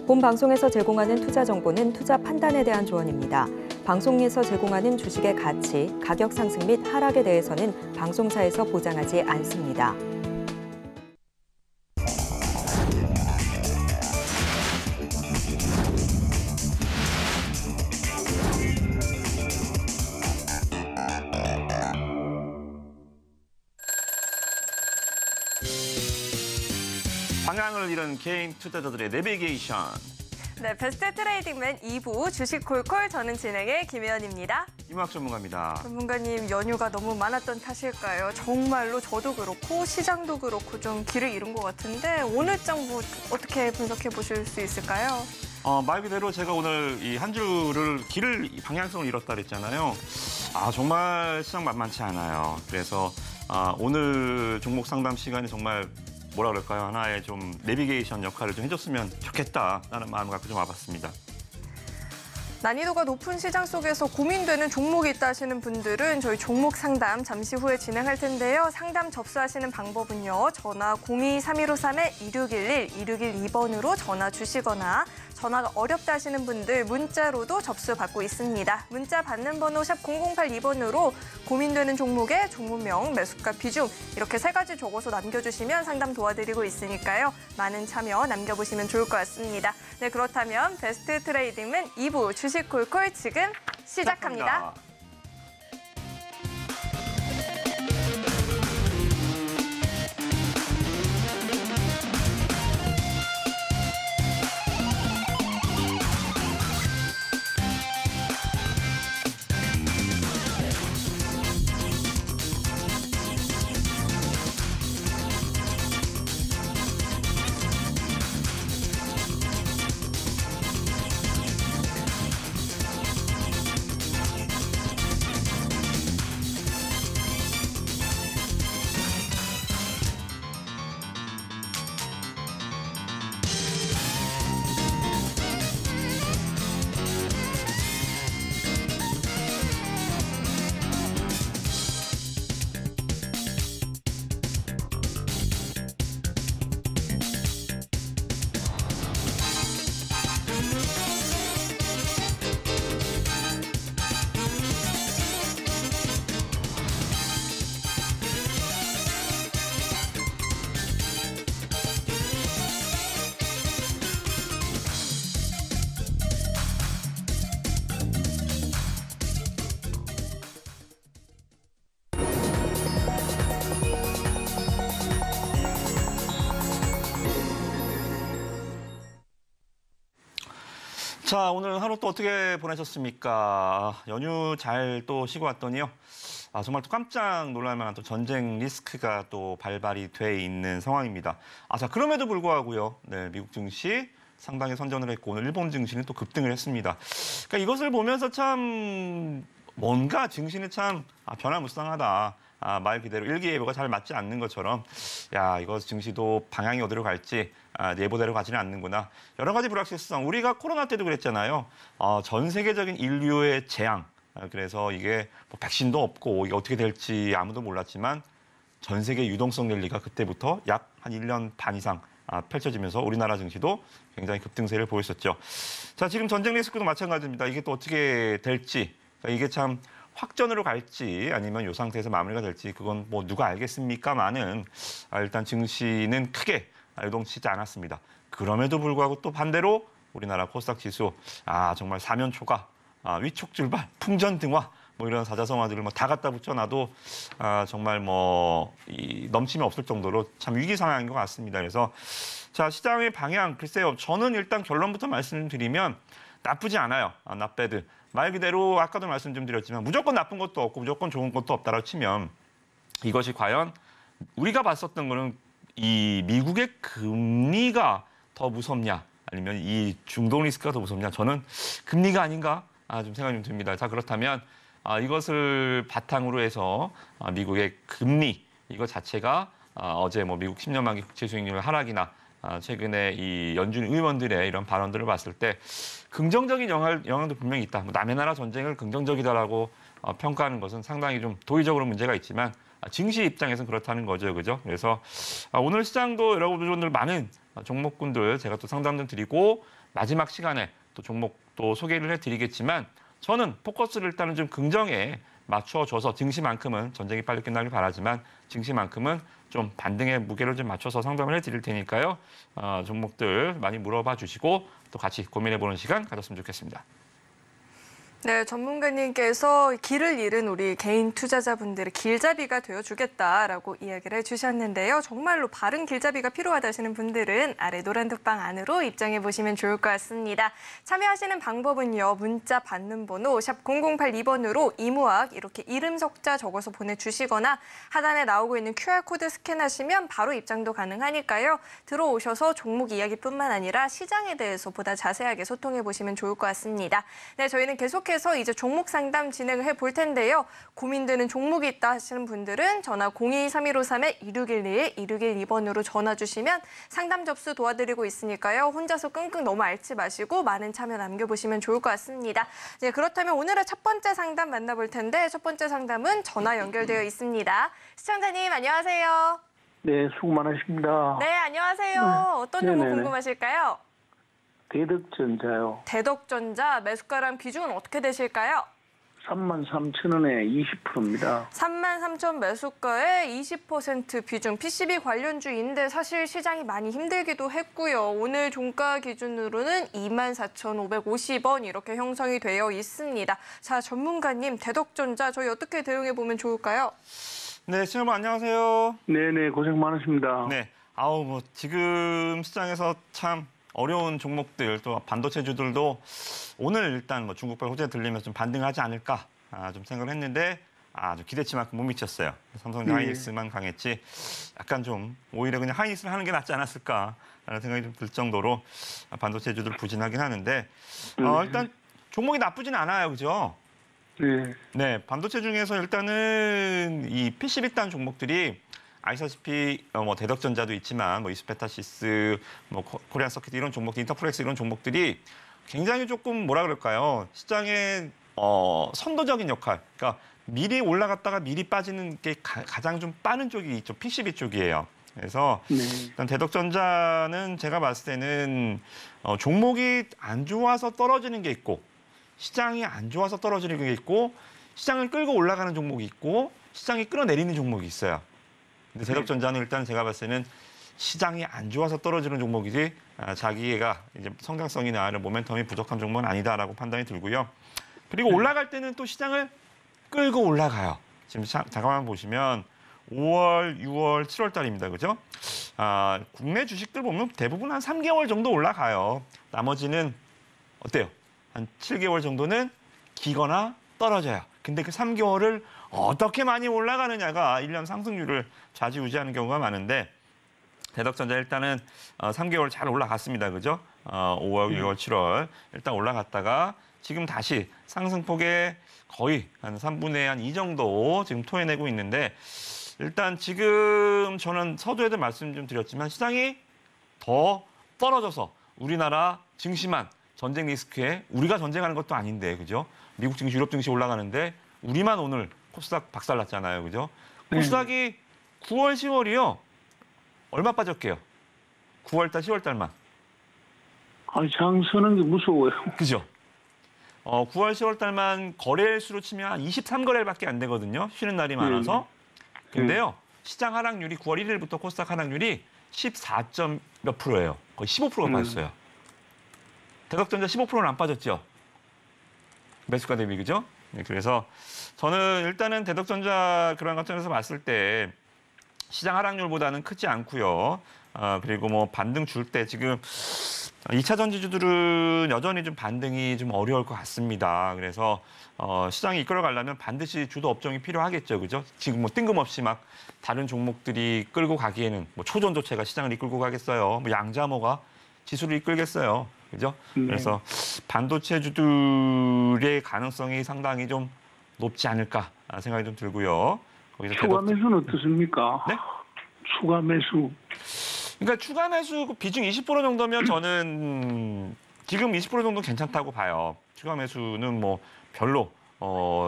본 방송에서 제공하는 투자 정보는 투자 판단에 대한 조언입니다. 방송에서 제공하는 주식의 가치, 가격 상승 및 하락에 대해서는 방송사에서 보장하지 않습니다. 방향을 잃은 개인 투자자들의 내비게이션. 네, 베스트 트레이딩맨 2부 주식 콜콜, 저는 진행의 김혜연입니다. 임학 전문가입니다. 전문가님, 연휴가 너무 많았던 탓일까요? 정말로 저도 그렇고 시장도 그렇고 좀 길을 잃은 것 같은데 오늘 장부 어떻게 분석해 보실 수 있을까요? 말 그대로 제가 오늘 이 한 주를 방향성을 잃었다 그랬잖아요. 정말 시장 만만치 않아요. 그래서 오늘 종목 상담 시간이 정말 뭐라 그럴까요? 하나의 좀 내비게이션 역할을 좀 해줬으면 좋겠다라는 마음을 갖고 좀 와봤습니다. 난이도가 높은 시장 속에서 고민되는 종목이 있다 하시는 분들은 저희 종목 상담 잠시 후에 진행할 텐데요. 상담 접수하시는 방법은요. 전화 02-3153-2611, 2612번으로 전화 주시거나 전화가 어렵다 하시는 분들 문자로도 접수 받고 있습니다. 문자 받는 번호 샵 0082번으로 고민되는 종목의 종목명, 매수가, 비중 이렇게 3가지 적어서 남겨주시면 상담 도와드리고 있으니까요. 많은 참여 남겨보시면 좋을 것 같습니다. 네, 그렇다면 베스트 트레이딩맨 2부 주식 콜콜 지금 시작합니다. 자, 오늘 하루 또 어떻게 보내셨습니까? 연휴 잘 또 쉬고 왔더니요. 정말 또 깜짝 놀랄 만한 또 전쟁 리스크가 또 발발이 돼 있는 상황입니다. 자, 그럼에도 불구하고요. 네, 미국 증시 상당히 선전을 했고 오늘 일본 증시는 또 급등을 했습니다. 그러니까 이것을 보면서 참 뭔가 증시는 참 변화무쌍하다. 말 그대로 일기예보가 잘 맞지 않는 것처럼 이거 증시도 방향이 어디로 갈지 예보대로 가지는 않는구나. 여러 가지 불확실성. 우리가 코로나 때도 그랬잖아요. 전 세계적인 인류의 재앙. 그래서 이게 뭐 백신도 없고 이게 어떻게 될지 아무도 몰랐지만 전 세계 유동성 랠리가 그때부터 약 한 1년 반 이상 펼쳐지면서 우리나라 증시도 굉장히 급등세를 보였었죠. 자, 지금 전쟁 리스크도 마찬가지입니다. 이게 또 어떻게 될지. 이게 참 확전으로 갈지 아니면 이 상태에서 마무리가 될지 그건 뭐 누가 알겠습니까만은 일단 증시는 크게 요동치지 않았습니다. 그럼에도 불구하고 또 반대로 우리나라 코스닥 지수 정말 사면초가 위촉출발, 풍전등화 뭐 이런 사자성어들을 다 갖다 붙여놔도 정말 넘침이 없을 정도로 참 위기 상황인 것 같습니다. 그래서 자, 시장의 방향 글쎄요. 저는 일단 결론부터 말씀드리면 나쁘지 않아요. not bad. 말 그대로 아까도 말씀 좀 드렸지만 무조건 나쁜 것도 없고 무조건 좋은 것도 없다라고 치면 이것이 과연 우리가 봤었던 거는 이 미국의 금리가 더 무섭냐 아니면 이 중동 리스크가 더 무섭냐 저는 금리가 아닌가 좀 생각이 좀 듭니다. 자, 그렇다면 이것을 바탕으로 해서 미국의 금리 이거 자체가 어제 미국 10년 만기 국채 수익률 하락이나 최근에 이 연준 의원들의 이런 발언들을 봤을 때 긍정적인 영향도 분명히 있다. 남의 나라 전쟁을 긍정적이다라고 평가하는 것은 상당히 좀 도의적으로 문제가 있지만 증시 입장에서는 그렇다는 거죠, 그죠? 그래서 오늘 시장도 여러분들 많은 종목군들 제가 또 상담 좀 드리고 마지막 시간에 또 종목도 소개를 해드리겠지만 저는 포커스를 일단은 좀 긍정에 맞춰줘서 증시만큼은 전쟁이 빨리 끝나길 바라지만 증시만큼은 좀 반등의 무게를 좀 맞춰서 상담을 해드릴 테니까요. 종목들 많이 물어봐 주시고 또 같이 고민해보는 시간 가졌으면 좋겠습니다. 네, 전문가님께서 길을 잃은 우리 개인 투자자분들의 길잡이가 되어주겠다라고 이야기를 해주셨는데요. 정말로 바른 길잡이가 필요하다시는 분들은 아래 노란 톡방 안으로 입장해 보시면 좋을 것 같습니다. 참여하시는 방법은요. 문자 받는 번호 샵 0082번으로 이무학 이렇게 이름 석자 적어서 보내주시거나 하단에 나오고 있는 QR코드 스캔하시면 바로 입장도 가능하니까요. 들어오셔서 종목 이야기뿐만 아니라 시장에 대해서 보다 자세하게 소통해 보시면 좋을 것 같습니다. 네, 저희는 계속해서 이제 종목 상담 진행을 해볼 텐데요. 고민되는 종목이 있다 하시는 분들은 전화 02-3153-2612, 2612번으로 전화 주시면 상담 접수 도와드리고 있으니까요. 혼자서 끙끙 너무 앓지 마시고 많은 참여 남겨보시면 좋을 것 같습니다. 네, 그렇다면 오늘의 첫 번째 상담 만나볼 텐데 첫 번째 상담은 전화 연결되어 있습니다. 시청자님 안녕하세요. 네, 수고 많으십니다. 네, 안녕하세요. 어떤 종목 궁금하실까요? 대덕전자요. 대덕전자 매수가랑 비중은 어떻게 되실까요? 33,000원에 20%입니다. 33,000 매수가에 20% 비중, PCB 관련주인데 사실 시장이 많이 힘들기도 했고요. 오늘 종가 기준으로는 24,550원 이렇게 형성이 되어 있습니다. 자, 전문가님, 대덕전자 저희 어떻게 대응해보면 좋을까요? 네, 시청자 안녕하세요. 네네, 고생 많으십니다. 네, 뭐 지금 시장에서 참 어려운 종목들 또 반도체주들도 오늘 일단 뭐 중국발 호재 들리면서 좀 반등하지 않을까 좀 생각을 했는데 좀 기대치만큼 못 미쳤어요. 삼성전 하이닉스만 강했지 약간 좀 오히려 그냥 하이닉스를 하는 게 낫지 않았을까라는 생각이 좀 들 정도로 반도체주들 부진하긴 하는데 일단 종목이 나쁘진 않아요, 그죠? 네. 네, 반도체 중에서 일단은 이 PCB 단 종목들이 아시다시피 뭐 대덕전자도 있지만 뭐 이스페타시스, 뭐 코리안 서킷 이런 종목들, 인터플렉스 이런 종목들이 굉장히 조금 뭐라 그럴까요? 시장의 선도적인 역할. 그러니까 미리 올라갔다가 미리 빠지는 게 가장 좀 빠른 쪽이 있죠. PCB 쪽이에요. 그래서 일단 대덕전자는 제가 봤을 때는 종목이 안 좋아서 떨어지는 게 있고 시장이 안 좋아서 떨어지는 게 있고 시장을 끌고 올라가는 종목이 있고 시장이 끌어내리는 종목이 있어요. 근데 대덕전자는 일단 제가 봤을 때는 시장이 안 좋아서 떨어지는 종목이지 자기가 이제 성장성이나 아니면 모멘텀이 부족한 종목은 아니다라고 판단이 들고요. 그리고 올라갈 때는 또 시장을 끌고 올라가요. 지금 잠깐만 보시면 5월, 6월, 7월 달입니다. 그죠? 국내 주식들 보면 대부분 한 3개월 정도 올라가요. 나머지는 어때요? 한 7개월 정도는 기거나 떨어져요. 근데 그 3개월을 어떻게 많이 올라가느냐가 1년 상승률을 좌지우지하는 경우가 많은데 대덕전자 일단은 3개월 잘 올라갔습니다. 그죠? 5월, 6월, 7월 일단 올라갔다가 지금 다시 상승폭의 거의 한 3분의 한 2 정도 지금 토해내고 있는데 일단 지금 저는 서두에도 말씀 좀 드렸지만 시장이 더 떨어져서 우리나라 증시만 전쟁 리스크에 우리가 전쟁하는 것도 아닌데 그죠? 미국 증시, 유럽 증시 올라가는데 우리만 오늘 코스닥 박살났잖아요. 그죠? 코스닥이 9월, 10월이요. 얼마 빠졌게요? 9월 달, 10월 달만. 장 서는 게 무서워요. 그죠? 9월, 10월 달만 거래일수로 치면 한 23거래일밖에 안 되거든요. 쉬는 날이 많아서. 근데요. 시장 하락률이 9월 1일부터 코스닥 하락률이 14점 몇 %예요. 거의 15%가 빠졌어요. 대덕전자 15%는 안 빠졌죠. 매수가 대비, 그죠? 네, 그래서 저는 일단은 대덕전자 그런 관점에서 봤을 때 시장 하락률보다는 크지 않고요. 그리고 뭐 반등 줄 때 지금 2차 전지주들은 여전히 좀 반등이 좀 어려울 것 같습니다. 그래서 시장이 이끌어가려면 반드시 주도 업종이 필요하겠죠, 그죠? 지금 뭐 뜬금없이 막 다른 종목들이 끌고 가기에는 뭐 초전도체가 시장을 이끌고 가겠어요. 뭐 양자모가 지수를 이끌겠어요, 그죠? 그래서 반도체주들의 가능성이 상당히 좀 높지 않을까 생각이 좀 들고요. 거기서 추가 매수는 어떻습니까? 네? 추가 매수. 그러니까 추가 매수 비중 20% 정도면 저는 지금 20% 정도 괜찮다고 봐요. 추가 매수는 뭐 별로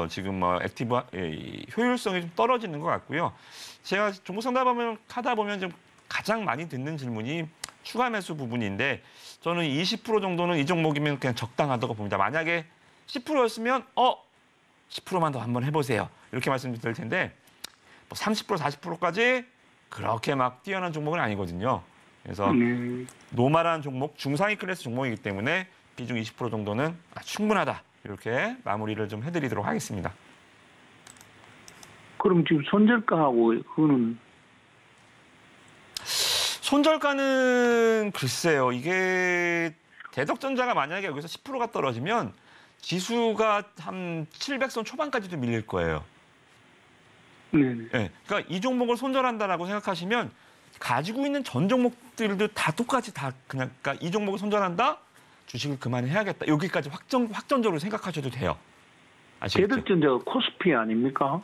지금 뭐 액티브 효율성이 좀 떨어지는 것 같고요. 제가 종목 상담하다 보면 좀 가장 많이 듣는 질문이 추가 매수 부분인데 저는 20% 정도는 이 종목이면 그냥 적당하다고 봅니다. 만약에 10%였으면 10%만 더 한번 해보세요. 이렇게 말씀드릴 텐데 뭐 30%, 40%까지 그렇게 막 뛰어난 종목은 아니거든요. 그래서 노멀한 종목, 중상위 클래스 종목이기 때문에 비중 20% 정도는 충분하다. 이렇게 마무리를 좀 해드리도록 하겠습니다. 그럼 지금 손절가하고 그거는 손절가는 글쎄요. 이게 대덕전자가 만약에 여기서 10%가 떨어지면 지수가 한 700선 초반까지도 밀릴 거예요. 네네. 네, 그러니까 이 종목을 손절한다라고 생각하시면 가지고 있는 전 종목들도 다 똑같이 다 그냥 그러니까 이 종목을 손절한다, 주식을 그만해야겠다. 여기까지 확정적으로 생각하셔도 돼요. 아시겠죠? 대덕전자가 코스피 아닙니까?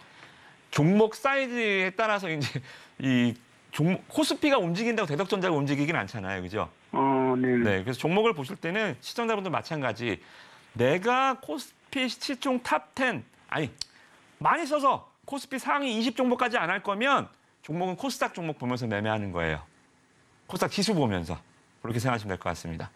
종목 사이즈에 따라서 이제 이 종목 코스피가 움직인다고 대덕전자가 움직이긴 않잖아요, 그죠? 네네. 네, 그래서 종목을 보실 때는 시청자분들 마찬가지. 내가 코스피 시총 탑 10, 아니 많이 써서 코스피 상위 20 종목까지 안 할 거면 종목은 코스닥 종목 보면서 매매하는 거예요. 코스닥 지수 보면서. 그렇게 생각하시면 될 것 같습니다.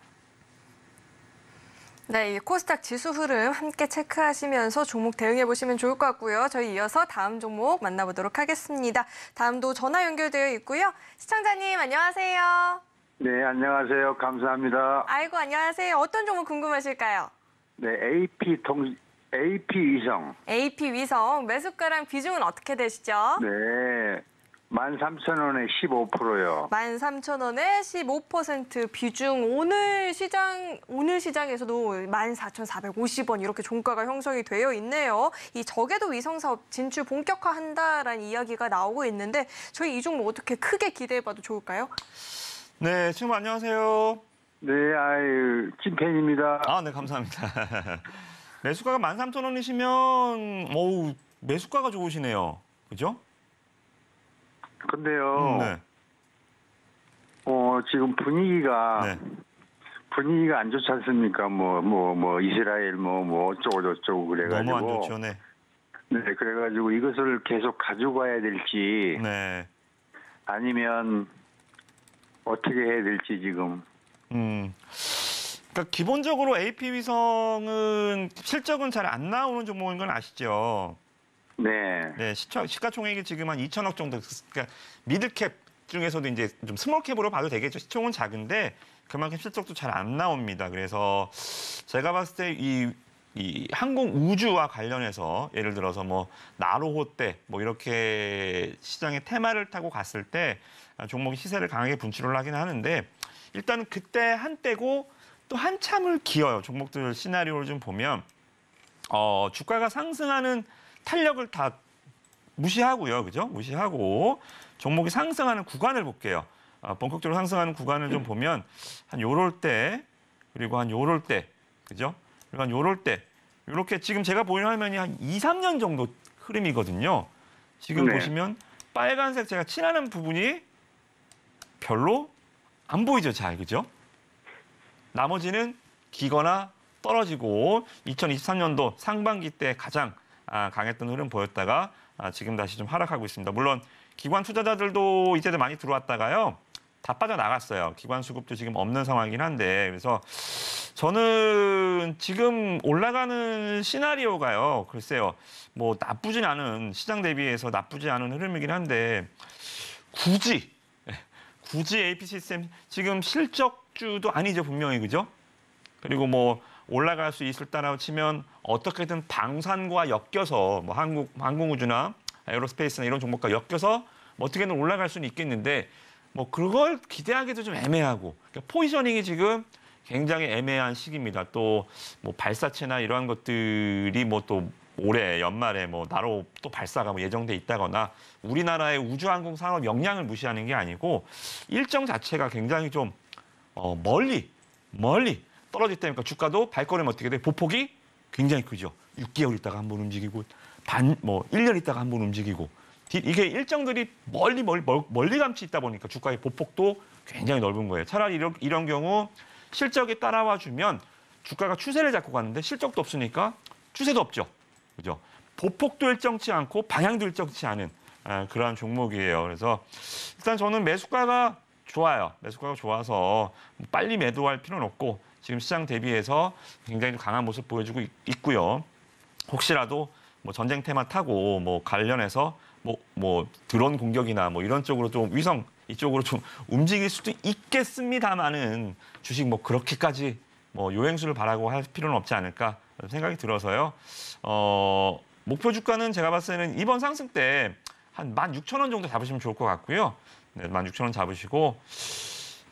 네, 이 코스닥 지수 흐름 함께 체크하시면서 종목 대응해 보시면 좋을 것 같고요. 저희 이어서 다음 종목 만나보도록 하겠습니다. 다음도 전화 연결되어 있고요. 시청자님 안녕하세요. 네, 안녕하세요. 감사합니다. 아이고 안녕하세요. 어떤 종목 궁금하실까요? 네, AP 위성. AP 위성 매수가랑 비중은 어떻게 되시죠? 네, 13,000원에 15%요. 13,000원에 15% 비중. 오늘 시장에서도 14,450원 이렇게 종가가 형성이 되어 있네요. 이 저궤도 위성 사업 진출 본격화한다라는 이야기가 나오고 있는데 저희 이 종목 어떻게 크게 기대해봐도 좋을까요? 네, 친구 안녕하세요. 네, 찐팬입니다. 네, 감사합니다. 매수가가 13,000원이시면 어우, 매수가가 좋으시네요. 그죠? 근데요, 네. 지금 분위기가 안 좋지 않습니까? 이스라엘 어쩌고 저쩌고 그래가지고. 너무 안 좋죠, 네. 네, 그래가지고 이것을 계속 가지고 가야 될지. 네. 아니면 어떻게 해야 될지 지금. 그러니까 기본적으로 AP 위성은 실적은 잘 안 나오는 종목인 건 아시죠? 네. 네, 시가총액이 지금 한 2천억 정도. 그러니까 미들캡 중에서도 이제 좀 스몰캡으로 봐도 되겠죠. 시총은 작은데 그만큼 실적도 잘 안 나옵니다. 그래서 제가 봤을 때 이 항공 우주와 관련해서 예를 들어서 나로호 때 이렇게 시장의 테마를 타고 갔을 때 종목이 시세를 강하게 분출을 하긴 하는데 일단은 그때 한때고 또 한참을 기어요. 종목들 시나리오를 좀 보면 주가가 상승하는 탄력을 다 무시하고요. 그죠? 무시하고 종목이 상승하는 구간을 볼게요. 본격적으로 상승하는 구간을 좀 보면 한 요럴 때 그리고 한 요럴 때 그죠? 그리고 한 요럴 때 이렇게 지금 제가 보이는 화면이 한 2, 3년 정도 흐름이거든요. 지금 네. 보시면 빨간색 제가 칠하는 부분이 별로 안 보이죠, 잘. 그죠? 나머지는 기거나 떨어지고 2023년도 상반기 때 가장 강했던 흐름 보였다가 지금 다시 좀 하락하고 있습니다. 물론 기관 투자자들도 이제도 많이 들어왔다가요. 다 빠져나갔어요. 기관 수급도 지금 없는 상황이긴 한데 그래서 저는 지금 올라가는 시나리오가요. 글쎄요. 나쁘진 않은 시장 대비해서 나쁘지 않은 흐름이긴 한데 굳이 AP 시스템 지금 실적주도 아니죠. 분명히. 그죠? 그리고 올라갈 수 있을다라고 치면 어떻게든 방산과 엮여서 항공우주나 에어로스페이스나 이런 종목과 엮여서 어떻게든 올라갈 수는 있겠는데 그걸 기대하기도 좀 애매하고 그러니까 포지셔닝이 지금 굉장히 애매한 시기입니다. 또 발사체나 이러한 것들이 또 올해 연말에 나로 또 발사가 예정돼 있다거나 우리나라의 우주항공 산업 역량을 무시하는 게 아니고 일정 자체가 굉장히 좀 멀리 떨어질 때니까 주가도 발걸음 어떻게 돼? 보폭이 굉장히 크죠. 6개월 있다가 한번 움직이고 1년 있다가 한번 움직이고 이게 일정들이 멀리 감치 있다 보니까 주가의 보폭도 굉장히 넓은 거예요. 차라리 이런 경우 실적이 따라와 주면 주가가 추세를 잡고 가는데 실적도 없으니까 추세도 없죠. 그죠? 보폭도 일정치 않고 방향도 일정치 않은 그러한 종목이에요. 그래서 일단 저는 매수가가 좋아요. 매수가가 좋아서 빨리 매도할 필요는 없고 지금 시장 대비해서 굉장히 강한 모습 보여주고 있고요. 혹시라도 뭐 전쟁 테마 타고 뭐 관련해서 뭐 드론 공격이나 뭐 이런 쪽으로 좀 위성 이쪽으로 좀 움직일 수도 있겠습니다만은 주식 뭐 그렇게까지 뭐 요행수를 바라고 할 필요는 없지 않을까 생각이 들어서요. 목표 주가는 제가 봤을 때는 이번 상승 때 한 16,000원 정도 잡으시면 좋을 것 같고요. 네, 16,000원 잡으시고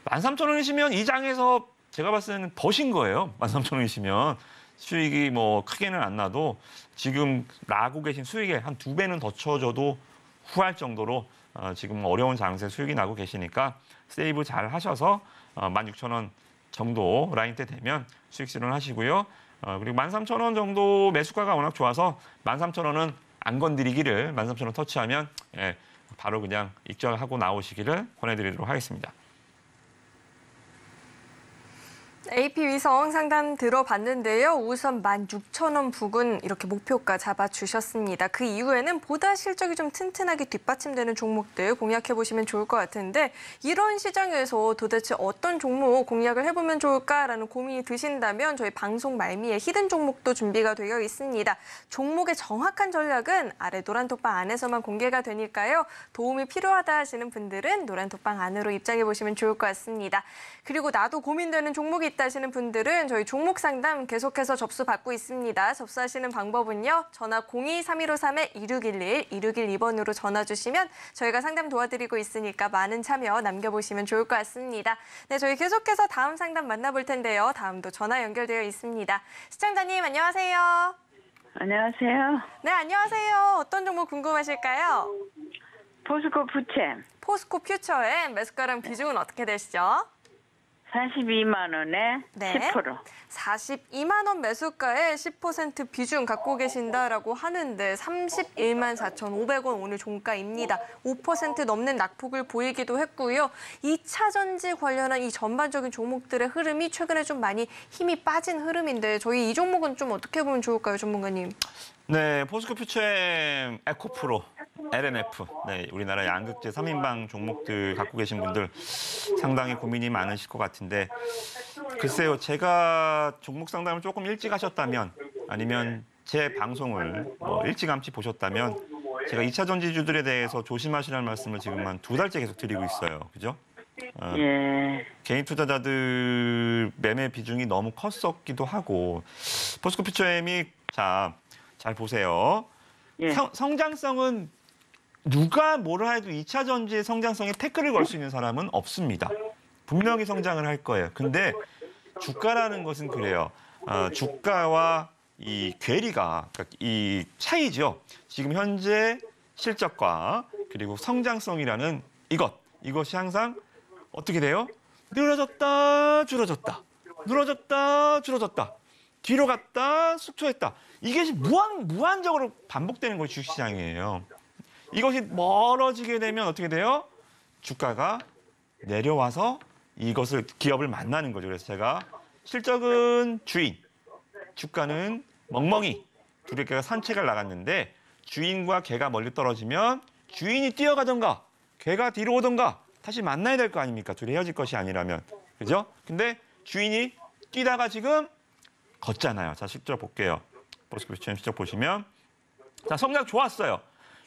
13,000원이시면 이 장에서 제가 봤을 때는 버신 거예요. 13,000원이시면 수익이 뭐 크게는 안 나도 지금 나고 계신 수익에 한 2배는 더 쳐줘도 후할 정도로 지금 어려운 장세 수익이 나고 계시니까 세이브 잘 하셔서 16,000원 정도 라인대 되면 수익 실현하시고요. 그리고 13,000원 정도 매수가가 워낙 좋아서 13,000원은 안 건드리기를 13,000원 터치하면 바로 그냥 익절하고 나오시기를 권해드리도록 하겠습니다. AP 위성 상담 들어봤는데요. 우선 16,000원 부근 이렇게 목표가 잡아주셨습니다. 그 이후에는 보다 실적이 좀 튼튼하게 뒷받침되는 종목들 공략해보시면 좋을 것 같은데 이런 시장에서 도대체 어떤 종목 공략을 해보면 좋을까라는 고민이 드신다면 저희 방송 말미에 히든 종목도 준비가 되어 있습니다. 종목의 정확한 전략은 아래 노란 톡방 안에서만 공개가 되니까요. 도움이 필요하다 하시는 분들은 노란 톡방 안으로 입장해보시면 좋을 것 같습니다. 그리고 나도 고민되는 종목이 있다 하시는 분들은 저희 종목 상담 계속해서 접수 받고 있습니다. 접수하시는 방법은요. 전화 02-3153-2611, 2612번으로 전화 주시면 저희가 상담 도와드리고 있으니까 많은 참여 남겨보시면 좋을 것 같습니다. 네, 저희 계속해서 다음 상담 만나볼 텐데요. 다음도 전화 연결되어 있습니다. 시청자님 안녕하세요. 안녕하세요. 네, 안녕하세요. 어떤 종목 궁금하실까요? 포스코 푸체 포스코 퓨처의 매수가랑 비중은 어떻게 되시죠? 42만 원에 네. 10%. 42만 원 매수가에 10% 비중 갖고 계신다라고 하는데 31만 4,500원 오늘 종가입니다. 5% 넘는 낙폭을 보이기도 했고요. 2차 전지 관련한 이 전반적인 종목들의 흐름이 최근에 좀 많이 힘이 빠진 흐름인데 저희 이 종목은 좀 어떻게 보면 좋을까요, 전문가님? 네, 포스코 퓨처엠 에코프로, LMF, 네, 우리나라 양극재 3인방 종목들 갖고 계신 분들 상당히 고민이 많으실 것 같은데 글쎄요, 제가 종목 상담을 조금 일찍 하셨다면 아니면 제 방송을 일찌감치 보셨다면 제가 2차 전지주들에 대해서 조심하시라는 말씀을 지금 한 2달째 계속 드리고 있어요. 그죠? 예. 개인 투자자들 매매 비중이 너무 컸었기도 하고 포스코 퓨처엠이 잘 보세요. 예. 성장성은 누가 뭐라 해도 2차 전지의 성장성에 태클을 걸 수 있는 사람은 없습니다. 분명히 성장을 할 거예요. 근데 주가라는 것은 그래요. 주가와 이 괴리가, 그러니까 이 차이죠. 지금 현재 실적과 그리고 성장성이라는 이것이 항상 어떻게 돼요? 늘어졌다, 줄어졌다. 늘어졌다, 줄어졌다. 뒤로 갔다, 축소했다. 이게 무한적으로 반복되는 것이 주식시장이에요. 이것이 멀어지게 되면 어떻게 돼요? 주가가 내려와서 이것을 기업을 만나는 거죠. 그래서 제가 실적은 주인, 주가는 멍멍이 둘의 개가 산책을 나갔는데 주인과 개가 멀리 떨어지면 주인이 뛰어가던가 개가 뒤로 오던가 다시 만나야 될 거 아닙니까? 둘이 헤어질 것이 아니라면. 그죠? 근데 주인이 뛰다가 지금 걷잖아요. 자, 실적 볼게요. 포스코 퓨처엠 실적 보시면 자, 성장 좋았어요.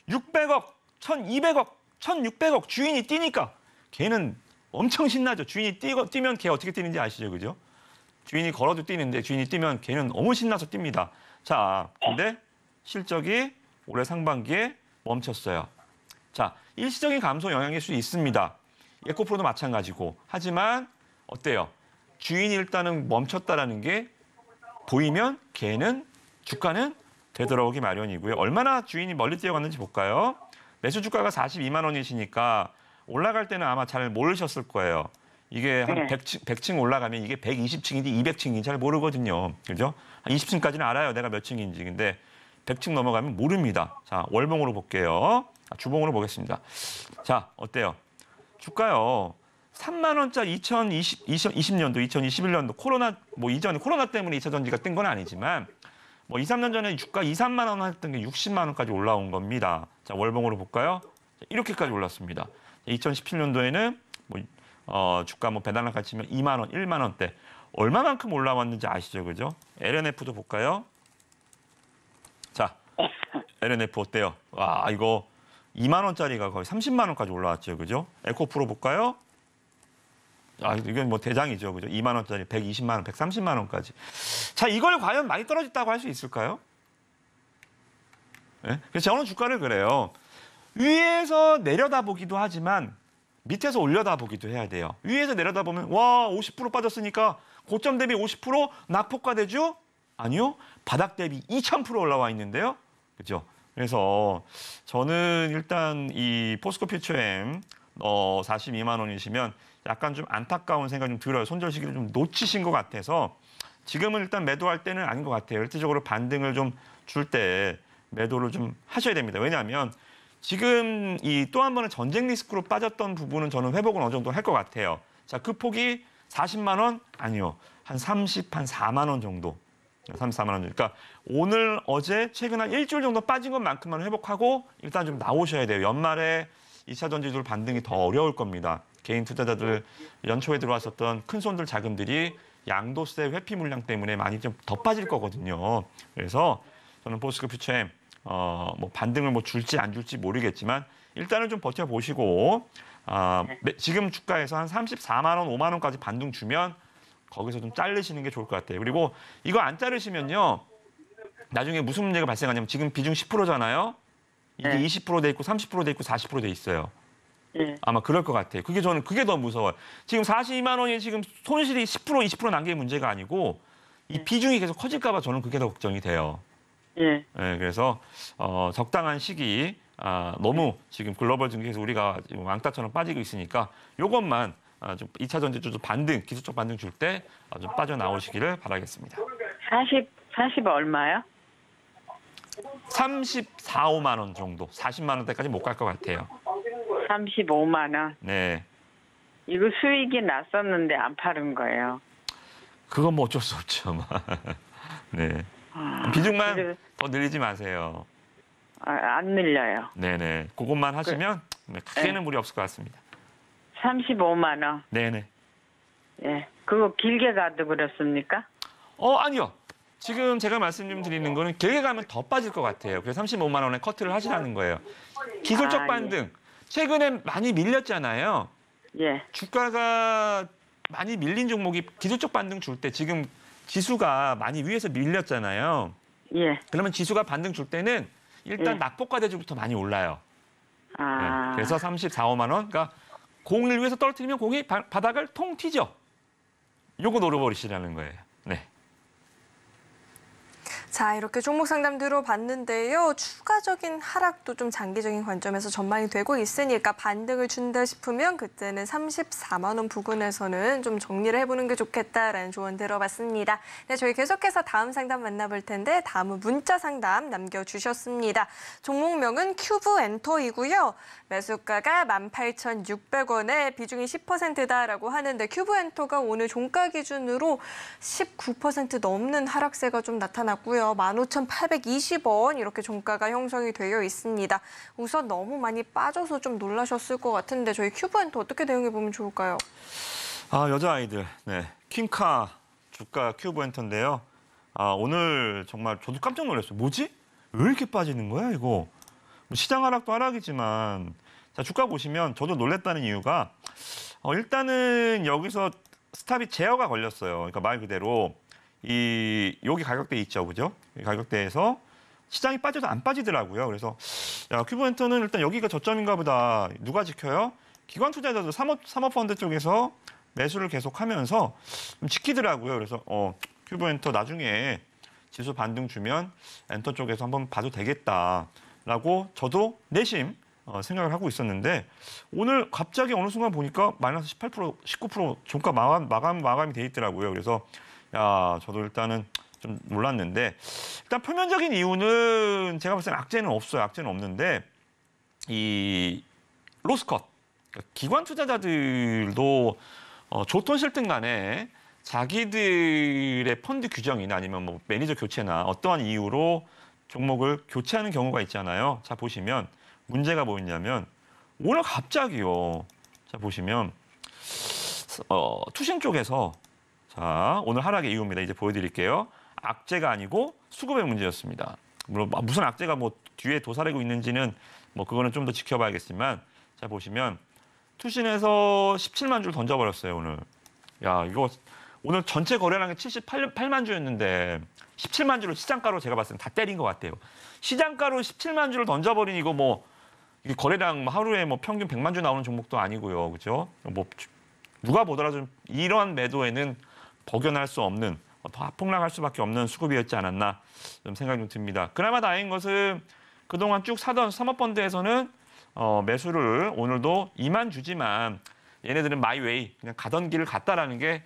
600억, 1,200억, 1,600억 주인이 뛰니까 걔는 엄청 신나죠. 주인이 뛰면 걔 어떻게 뛰는지 아시죠? 그죠? 주인이 걸어도 뛰는데 주인이 뛰면 걔는 너무 신나서 뜁니다. 자, 근데 실적이 올해 상반기에 멈췄어요. 자, 일시적인 감소 영향일 수 있습니다. 에코프로도 마찬가지고. 하지만 어때요? 주인이 일단은 멈췄다라는 게 보이면 걔는 주가는 되돌아오기 마련이고요. 얼마나 주인이 멀리 뛰어갔는지 볼까요? 매수 주가가 42만 원이시니까 올라갈 때는 아마 잘 모르셨을 거예요. 이게 한 100층 올라가면 이게 120층인지 200층인지 잘 모르거든요. 그죠? 한 20층까지는 알아요. 내가 몇 층인지. 근데 100층 넘어가면 모릅니다. 자, 월봉으로 볼게요. 주봉으로 보겠습니다. 자, 어때요? 주가요. 3만 원짜리 2020년도, 2021년도 코로나 이전에 코로나 때문에 2차 전지가 뜬 건 아니지만 2, 3년 전에 주가 2, 3만 원 했던 게 60만 원까지 올라온 겁니다. 자, 월봉으로 볼까요? 이렇게까지 올랐습니다. 2017년도에는 주가 뭐 배당락까지 치면 2만 원, 1만 원대. 얼마만큼 올라왔는지 아시죠, 그죠? LNF도 볼까요? 자, LNF 어때요? 와, 이거 2만 원짜리가 거의 30만 원까지 올라왔죠, 그죠? 에코프로 볼까요? 아, 이건 뭐 대장이죠, 그죠? 2만 원짜리 120만 원, 130만 원까지. 자, 이걸 과연 많이 떨어졌다고 할 수 있을까요? 네? 그래서 저는 주가를 그래요. 위에서 내려다보기도 하지만 밑에서 올려다보기도 해야 돼요. 위에서 내려다보면 와, 50% 빠졌으니까 고점 대비 50% 낙폭과 되죠? 아니요. 바닥 대비 2000% 올라와 있는데요. 그렇죠? 그래서 저는 일단 이 포스코 퓨처엠 42만 원이시면 약간 좀 안타까운 생각이 좀 들어요. 손절 시기를 좀 놓치신 것 같아서 지금은 일단 매도할 때는 아닌 것 같아요. 일차적으로 반등을 좀 줄 때 매도를 좀 하셔야 됩니다. 왜냐하면 지금 이 또 한 번의 전쟁 리스크로 빠졌던 부분은 저는 회복은 어느 정도 할 것 같아요. 자, 그 폭이 40만 원? 아니요. 한 4만 원 정도. 34만 원. 그러니까 오늘, 어제, 최근 한 일주일 정도 빠진 것만큼만 회복하고 일단 좀 나오셔야 돼요. 연말에 2차 전지들 반등이 더 어려울 겁니다. 개인 투자자들 연초에 들어왔었던 큰 손들 자금들이 양도세 회피 물량 때문에 많이 좀 더 빠질 거거든요. 그래서 저는 포스코 퓨처엠 뭐 반등을 뭐 줄지 안 줄지 모르겠지만 일단은 좀 버텨보시고 지금 주가에서 한 34만 원, 5만 원까지 반등 주면 거기서 좀 자르시는 게 좋을 것 같아요. 그리고 이거 안 자르시면요. 나중에 무슨 문제가 발생하냐면 지금 비중 10%잖아요. 이게 네. 20% 돼 있고 30% 돼 있고 40% 돼 있어요. 예. 아마 그럴 것 같아요. 저는 그게 더 무서워요. 지금 42만 원이 지금 손실이 10%, 20% 난 게 문제가 아니고 이 비중이 계속 커질까 봐 저는 그게 더 걱정이 돼요. 예. 네, 그래서 적당한 시기 너무 지금 글로벌 증시에서 우리가 지금 왕따처럼 빠지고 있으니까 이것만 좀 2차 전지주도 반등, 기술적 반등 줄 때 좀 빠져나오시기를 바라겠습니다. 40 얼마요? 34, 5만 원 정도, 40만 원대까지 못 갈 것 같아요. 35만 원. 네, 이거 수익이 났었는데 안 파는 거예요. 그건 뭐 어쩔 수 없죠. 네, 비중만 그래- 더 늘리지 마세요. 안 늘려요. 네네, 그것만 하시면 크게는 무리 없을 것 같습니다. 35만 원. 네네. 예. 그거 길게 가도 그렇습니까? 아니요. 지금 제가 말씀 좀 드리는 거는 길게 가면 더 빠질 것 같아요. 그래서 35만 원에 커트를 하시라는 거예요. 기술적 예. 반등. 최근에 많이 밀렸잖아요. 예. 주가가 많이 밀린 종목이 기술적 반등 줄 때 지금 지수가 많이 위에서 밀렸잖아요. 예. 그러면 지수가 반등 줄 때는 일단 예. 낙폭과 대주부터 많이 올라요. 네. 아. 그래서 34, 5만 원. 그러니까 공을 위에서 떨어뜨리면 공이 바닥을 통 튀죠. 요거 노려버리시라는 거예요. 네. 자, 이렇게 종목 상담 들어봤는데요. 추가적인 하락도 좀 장기적인 관점에서 전망이 되고 있으니까 반등을 준다 싶으면 그때는 34만 원 부근에서는 좀 정리를 해보는 게 좋겠다라는 조언 들어봤습니다. 네, 저희 계속해서 다음 상담 만나볼 텐데 다음은 문자 상담 남겨주셨습니다. 종목명은 큐브엔터이고요. 매수가가 18,600원에 비중이 10%다라고 하는데 큐브엔터가 오늘 종가 기준으로 19% 넘는 하락세가 좀 나타났고요. 15,820원 이렇게 종가가 형성이 되어 있습니다. 우선 너무 많이 빠져서 좀 놀라셨을 것 같은데 저희 큐브엔터 어떻게 대응해 보면 좋을까요? 여자아이들. 네. 퀸카 주가 큐브엔터인데요. 오늘 정말 저도 깜짝 놀랐어요. 뭐지? 왜 이렇게 빠지는 거야, 이거? 시장 하락도 하락이지만 자, 주가 보시면 저도 놀랬다는 이유가 일단은 여기서 스탑이 제어가 걸렸어요. 그러니까 말 그대로 여기 가격대 있죠, 그죠? 이 가격대에서 시장이 빠져도 안 빠지더라고요. 그래서 큐브엔터는 일단 여기가 저점인가 보다. 누가 지켜요? 기관 투자자들 사모펀드 쪽에서 매수를 계속하면서 좀 지키더라고요. 그래서 큐브엔터 나중에 지수 반등 주면 엔터 쪽에서 한번 봐도 되겠다라고 저도 내심 생각을 하고 있었는데 오늘 갑자기 어느 순간 보니까 마이너스 18%, 19% 종가 마감이 돼 있더라고요. 그래서 저도 일단은 좀 놀랐는데 일단 표면적인 이유는 제가 봤을 때는 악재는 없어요. 악재는 없는데 이 로스컷 그러니까 기관 투자자들도 좋든 싫든 간에 자기들의 펀드 규정이나 아니면 뭐 매니저 교체나 어떠한 이유로 종목을 교체하는 경우가 있잖아요. 자, 보시면 문제가 뭐였냐면 오늘 갑자기요. 자, 보시면 투신 쪽에서 자 오늘 하락의 이유입니다. 이제 보여드릴게요. 악재가 아니고 수급의 문제였습니다. 물론 무슨 악재가 뭐 뒤에 도사리고 있는지는 뭐 그거는 좀 더 지켜봐야겠지만 자 보시면 투신에서 17만 주를 던져버렸어요 오늘. 야 이거 오늘 전체 거래량이 78만 주였는데 17만 주를 시장가로 제가 봤을 때 다 때린 것 같아요. 시장가로 17만 주를 던져버린 이거 뭐 이게 거래량 하루에 뭐 평균 100만 주 나오는 종목도 아니고요, 그렇죠? 뭐 누가 보더라도 이러한 매도에는 벗겨날 수 없는 더 폭락할 수밖에 없는 수급이었지 않았나 좀 생각이 좀 듭니다. 그나마 다행인 것은 그동안 쭉 사던 사모펀드에서는 매수를 오늘도 2만 주지만 얘네들은 마이웨이 그냥 가던 길을 갔다라는 게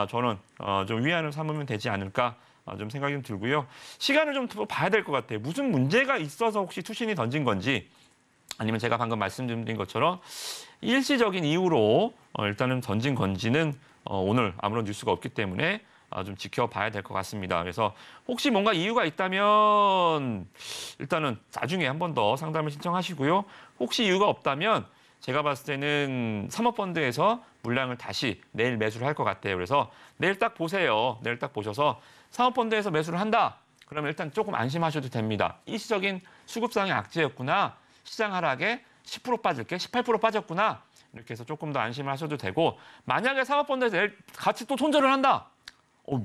저는 좀 위안을 삼으면 되지 않을까 좀 생각이 좀 들고요. 시간을 좀 봐야 될 것 같아요. 무슨 문제가 있어서 혹시 투신이 던진 건지 아니면 제가 방금 말씀드린 것처럼 일시적인 이유로 일단은 던진 건지는 오늘 아무런 뉴스가 없기 때문에 좀 지켜봐야 될 것 같습니다. 그래서 혹시 뭔가 이유가 있다면 일단은 나중에 한 번 더 상담을 신청하시고요. 혹시 이유가 없다면 제가 봤을 때는 사모펀드에서 물량을 다시 내일 매수를 할 것 같아요. 그래서 내일 딱 보세요. 내일 딱 보셔서 사모펀드에서 매수를 한다. 그러면 일단 조금 안심하셔도 됩니다. 일시적인 수급상의 악재였구나. 시장 하락에 10% 빠질게, 18% 빠졌구나. 이렇게 해서 조금 더 안심을 하셔도 되고 만약에 사모펀드에서 내일 같이 또 손절을 한다.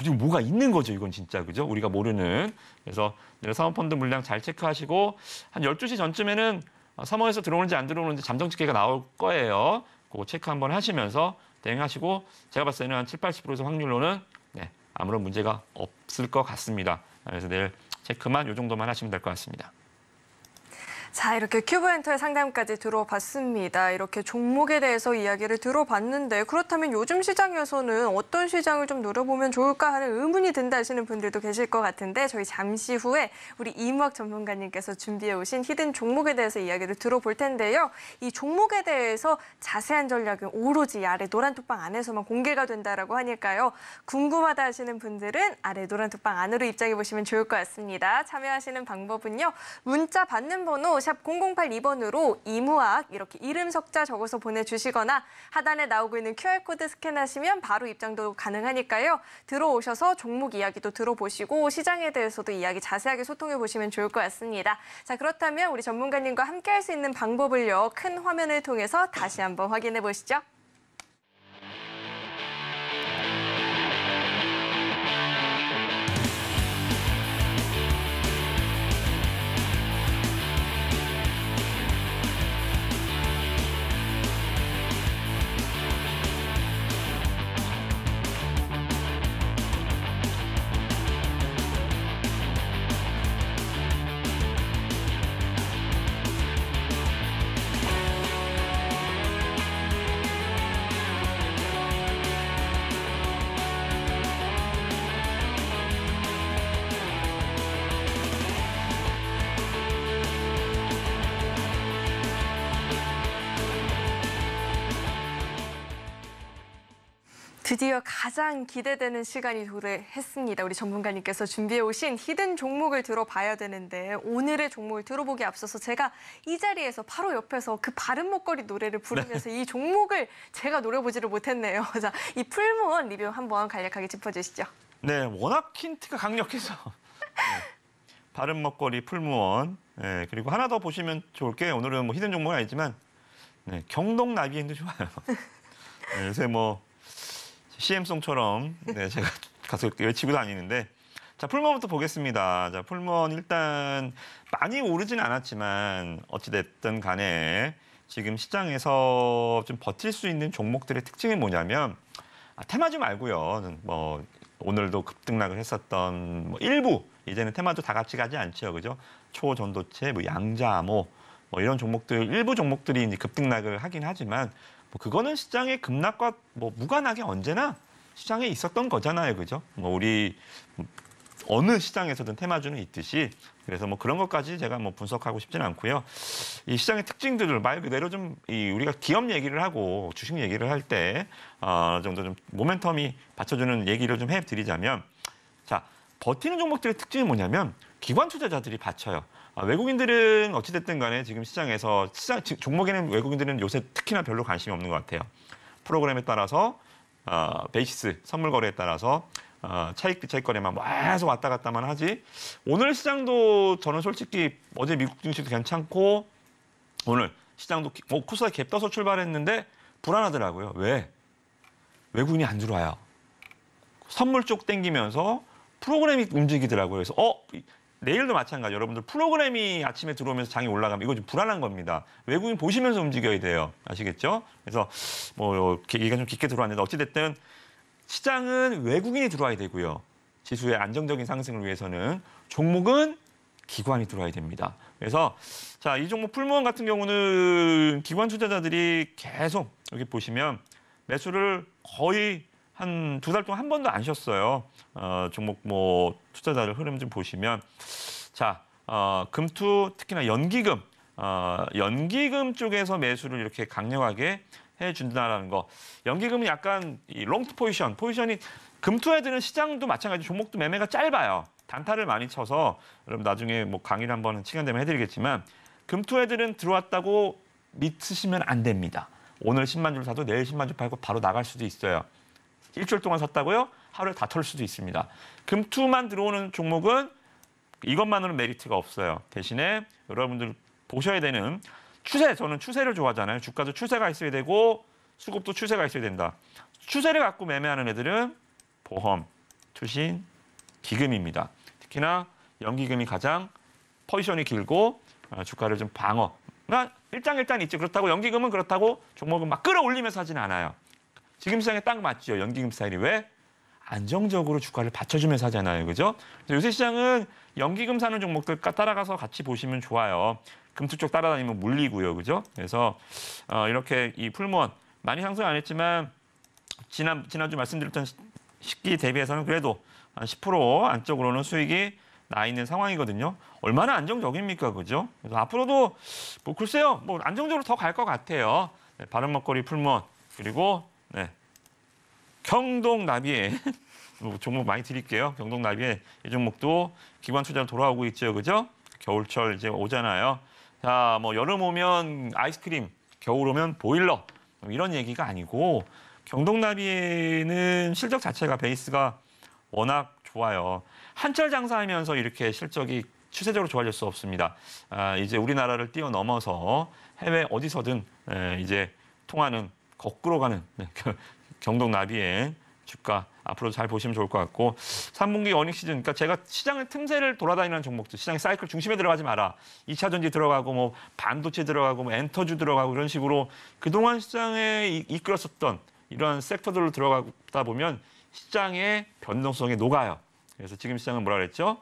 지금 뭐가 있는 거죠, 이건 진짜. 그죠? 우리가 모르는. 그래서 내일 사모펀드 물량 잘 체크하시고 한 12시 전쯤에는 사모에서 들어오는지 안 들어오는지 잠정 집계가 나올 거예요. 그거 체크 한번 하시면서 대응하시고 제가 봤을 때는 한 70~80% 확률로는 아무런 문제가 없을 것 같습니다. 그래서 내일 체크만 이 정도만 하시면 될 것 같습니다. 자, 이렇게 큐브엔터의 상담까지 들어봤습니다. 이렇게 종목에 대해서 이야기를 들어봤는데 그렇다면 요즘 시장에서는 어떤 시장을 좀 노려보면 좋을까 하는 의문이 든다 하시는 분들도 계실 것 같은데 저희 잠시 후에 우리 이무학 전문가님께서 준비해 오신 히든 종목에 대해서 이야기를 들어볼 텐데요. 이 종목에 대해서 자세한 전략은 오로지 아래 노란 톡방 안에서만 공개가 된다라고 하니까요. 궁금하다 하시는 분들은 아래 노란 톡방 안으로 입장해 보시면 좋을 것 같습니다. 참여하시는 방법은요. 문자 받는 번호 샵 0082번으로 이무학 이렇게 이름 석자 적어서 보내주시거나 하단에 나오고 있는 QR코드 스캔하시면 바로 입장도 가능하니까요. 들어오셔서 종목 이야기도 들어보시고 시장에 대해서도 이야기 자세하게 소통해 보시면 좋을 것 같습니다. 자, 그렇다면 우리 전문가님과 함께 할 수 있는 방법을요. 큰 화면을 통해서 다시 한번 확인해 보시죠. 드디어 가장 기대되는 시간이 도래했습니다. 우리 전문가님께서 준비해 오신 히든 종목을 들어봐야 되는데 오늘의 종목을 들어보기 앞서서 제가 이 자리에서 바로 옆에서 그 바른 목걸이 노래를 부르면서 이 종목을 제가 노려보지를 못했네요. 자, 이 풀무원 리뷰 한번 간략하게 짚어주시죠. 네, 워낙 힌트가 강력해서. 바른 먹거리 풀무원. 네, 그리고 하나 더 보시면 좋을 게 오늘은 뭐 히든 종목은 아니지만 경동 나비엔도 좋아요. 네, 요새 뭐 CM송처럼 제가 가서 외치고 다니는데 자 풀무원부터 보겠습니다. 자 풀무원 일단 많이 오르진 않았지만 어찌됐든 간에 지금 시장에서 좀 버틸 수 있는 종목들의 특징이 뭐냐면 테마주 말고요. 뭐 오늘도 급등락을 했었던 뭐 일부 이제는 테마주 다 같이 가지 않죠, 그죠? 초전도체, 뭐 양자암호 뭐 이런 종목들 일부 종목들이 이제 급등락을 하긴 하지만. 그거는 시장의 급락과 뭐 무관하게 언제나 시장에 있었던 거잖아요, 그죠? 뭐 우리 어느 시장에서든 테마주는 있듯이 그래서 뭐 그런 것까지 제가 뭐 분석하고 싶지는 않고요. 이 시장의 특징들을 말 그대로 좀 우리가 기업 얘기를 하고 주식 얘기를 할 때 정도 좀 모멘텀이 받쳐주는 얘기를 좀 해드리자면 자 버티는 종목들의 특징이 뭐냐면 기관 투자자들이 받쳐요. 외국인들은 어찌됐든 간에 지금 시장에서 종목에는 외국인들은 요새 특히나 별로 관심이 없는 것 같아요. 프로그램에 따라서 베이시스 선물 거래에 따라서 차익 비차익거래만 계속 왔다 갔다만 하지. 오늘 시장도 저는 솔직히 어제 미국 증시도 괜찮고 오늘 시장도 코스닥 갭 떠서 출발했는데 불안하더라고요. 왜? 외국인이 안 들어와요. 선물 쪽 땡기면서 프로그램이 움직이더라고요. 그래서 내일도 마찬가지. 여러분들 프로그램이 아침에 들어오면서 장이 올라가면 이거 좀 불안한 겁니다. 외국인 보시면서 움직여야 돼요. 아시겠죠? 그래서 뭐 얘기가 좀 깊게 들어왔는데 어찌됐든 시장은 외국인이 들어와야 되고요. 지수의 안정적인 상승을 위해서는 종목은 기관이 들어와야 됩니다. 그래서 자, 이 종목 풀무원 같은 경우는 기관 투자자들이 계속 여기 보시면 매수를 거의 한 2달 동안 한 번도 안 쉬었어요. 종목 뭐 투자자들 흐름 좀 보시면 자, 금투 특히나 연기금, 연기금 쪽에서 매수를 이렇게 강력하게 해준다라는 거. 연기금은 약간 이 롱트 포지션이 금투에 드는 시장도 마찬가지 종목도 매매가 짧아요. 단타를 많이 쳐서 여러분 나중에 뭐 강의를 한번 시간 되면 해드리겠지만 금투애들은 들어왔다고 믿으시면 안 됩니다. 오늘 10만 줄 사도 내일 10만 줄 팔고 바로 나갈 수도 있어요. 일주일 동안 샀다고요? 하루에 다 털 수도 있습니다. 금투만 들어오는 종목은 이것만으로는 메리트가 없어요. 대신에 여러분들 보셔야 되는 추세, 저는 추세를 좋아하잖아요. 주가도 추세가 있어야 되고 수급도 추세가 있어야 된다. 추세를 갖고 매매하는 애들은 보험, 투신, 기금입니다. 특히나 연기금이 가장 포지션이 길고 주가를 좀 방어가 일장일단 있죠. 그렇다고 연기금은 그렇다고 종목은 막 끌어올리면서 하진 않아요. 지금 시장에 딱 맞죠. 연기금 스타일이 왜? 안정적으로 주가를 받쳐주면서 하잖아요. 그죠? 요새 시장은 연기금 사는 종목들 따라가서 같이 보시면 좋아요. 금투 쪽 따라다니면 물리고요. 그죠? 그래서 이렇게 이 풀무원 많이 상승 안 했지만 지난주 말씀드렸던 시기 대비해서는 그래도 한 10% 안쪽으로는 수익이 나 있는 상황이거든요. 얼마나 안정적입니까? 그죠? 그래서 앞으로도 뭐 글쎄요. 뭐 안정적으로 더 갈 것 같아요. 네, 바른 먹거리 풀무원 그리고 네. 경동나비에 종목 많이 드릴게요. 경동나비에 이 종목도 기관 투자로 돌아오고 있죠. 그죠? 겨울철 이제 오잖아요. 자, 뭐 여름 오면 아이스크림, 겨울 오면 보일러 이런 얘기가 아니고 경동나비에는 실적 자체가 베이스가 워낙 좋아요. 한철 장사하면서 이렇게 실적이 추세적으로 좋아질 수 없습니다. 이제 우리나라를 뛰어넘어서 해외 어디서든 이제 통하는 거꾸로 가는 경동나비엔 주가 앞으로 잘 보시면 좋을 것 같고 3분기 어닝 시즌, 그러니까 제가 시장의 틈새를 돌아다니는 종목들, 시장의 사이클 중심에 들어가지 마라. 2차 전지 들어가고 뭐 반도체 들어가고 뭐 엔터주 들어가고 이런 식으로 그동안 시장에 이끌었었던 이런 섹터들로 들어가다 보면 시장의 변동성에 녹아요. 그래서 지금 시장은 뭐라 그랬죠?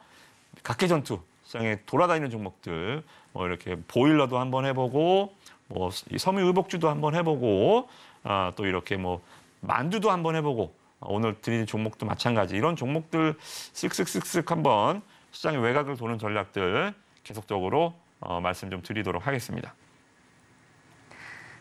각계전투, 시장에 돌아다니는 종목들, 뭐 이렇게 보일러도 한번 해보고, 뭐 섬유의복주도 한번 해보고, 또 이렇게 뭐 만두도 한번 해보고, 오늘 드린 종목도 마찬가지. 이런 종목들 쓱쓱쓱쓱 한번 시장의 외곽을 도는 전략들 계속적으로 말씀 좀 드리도록 하겠습니다.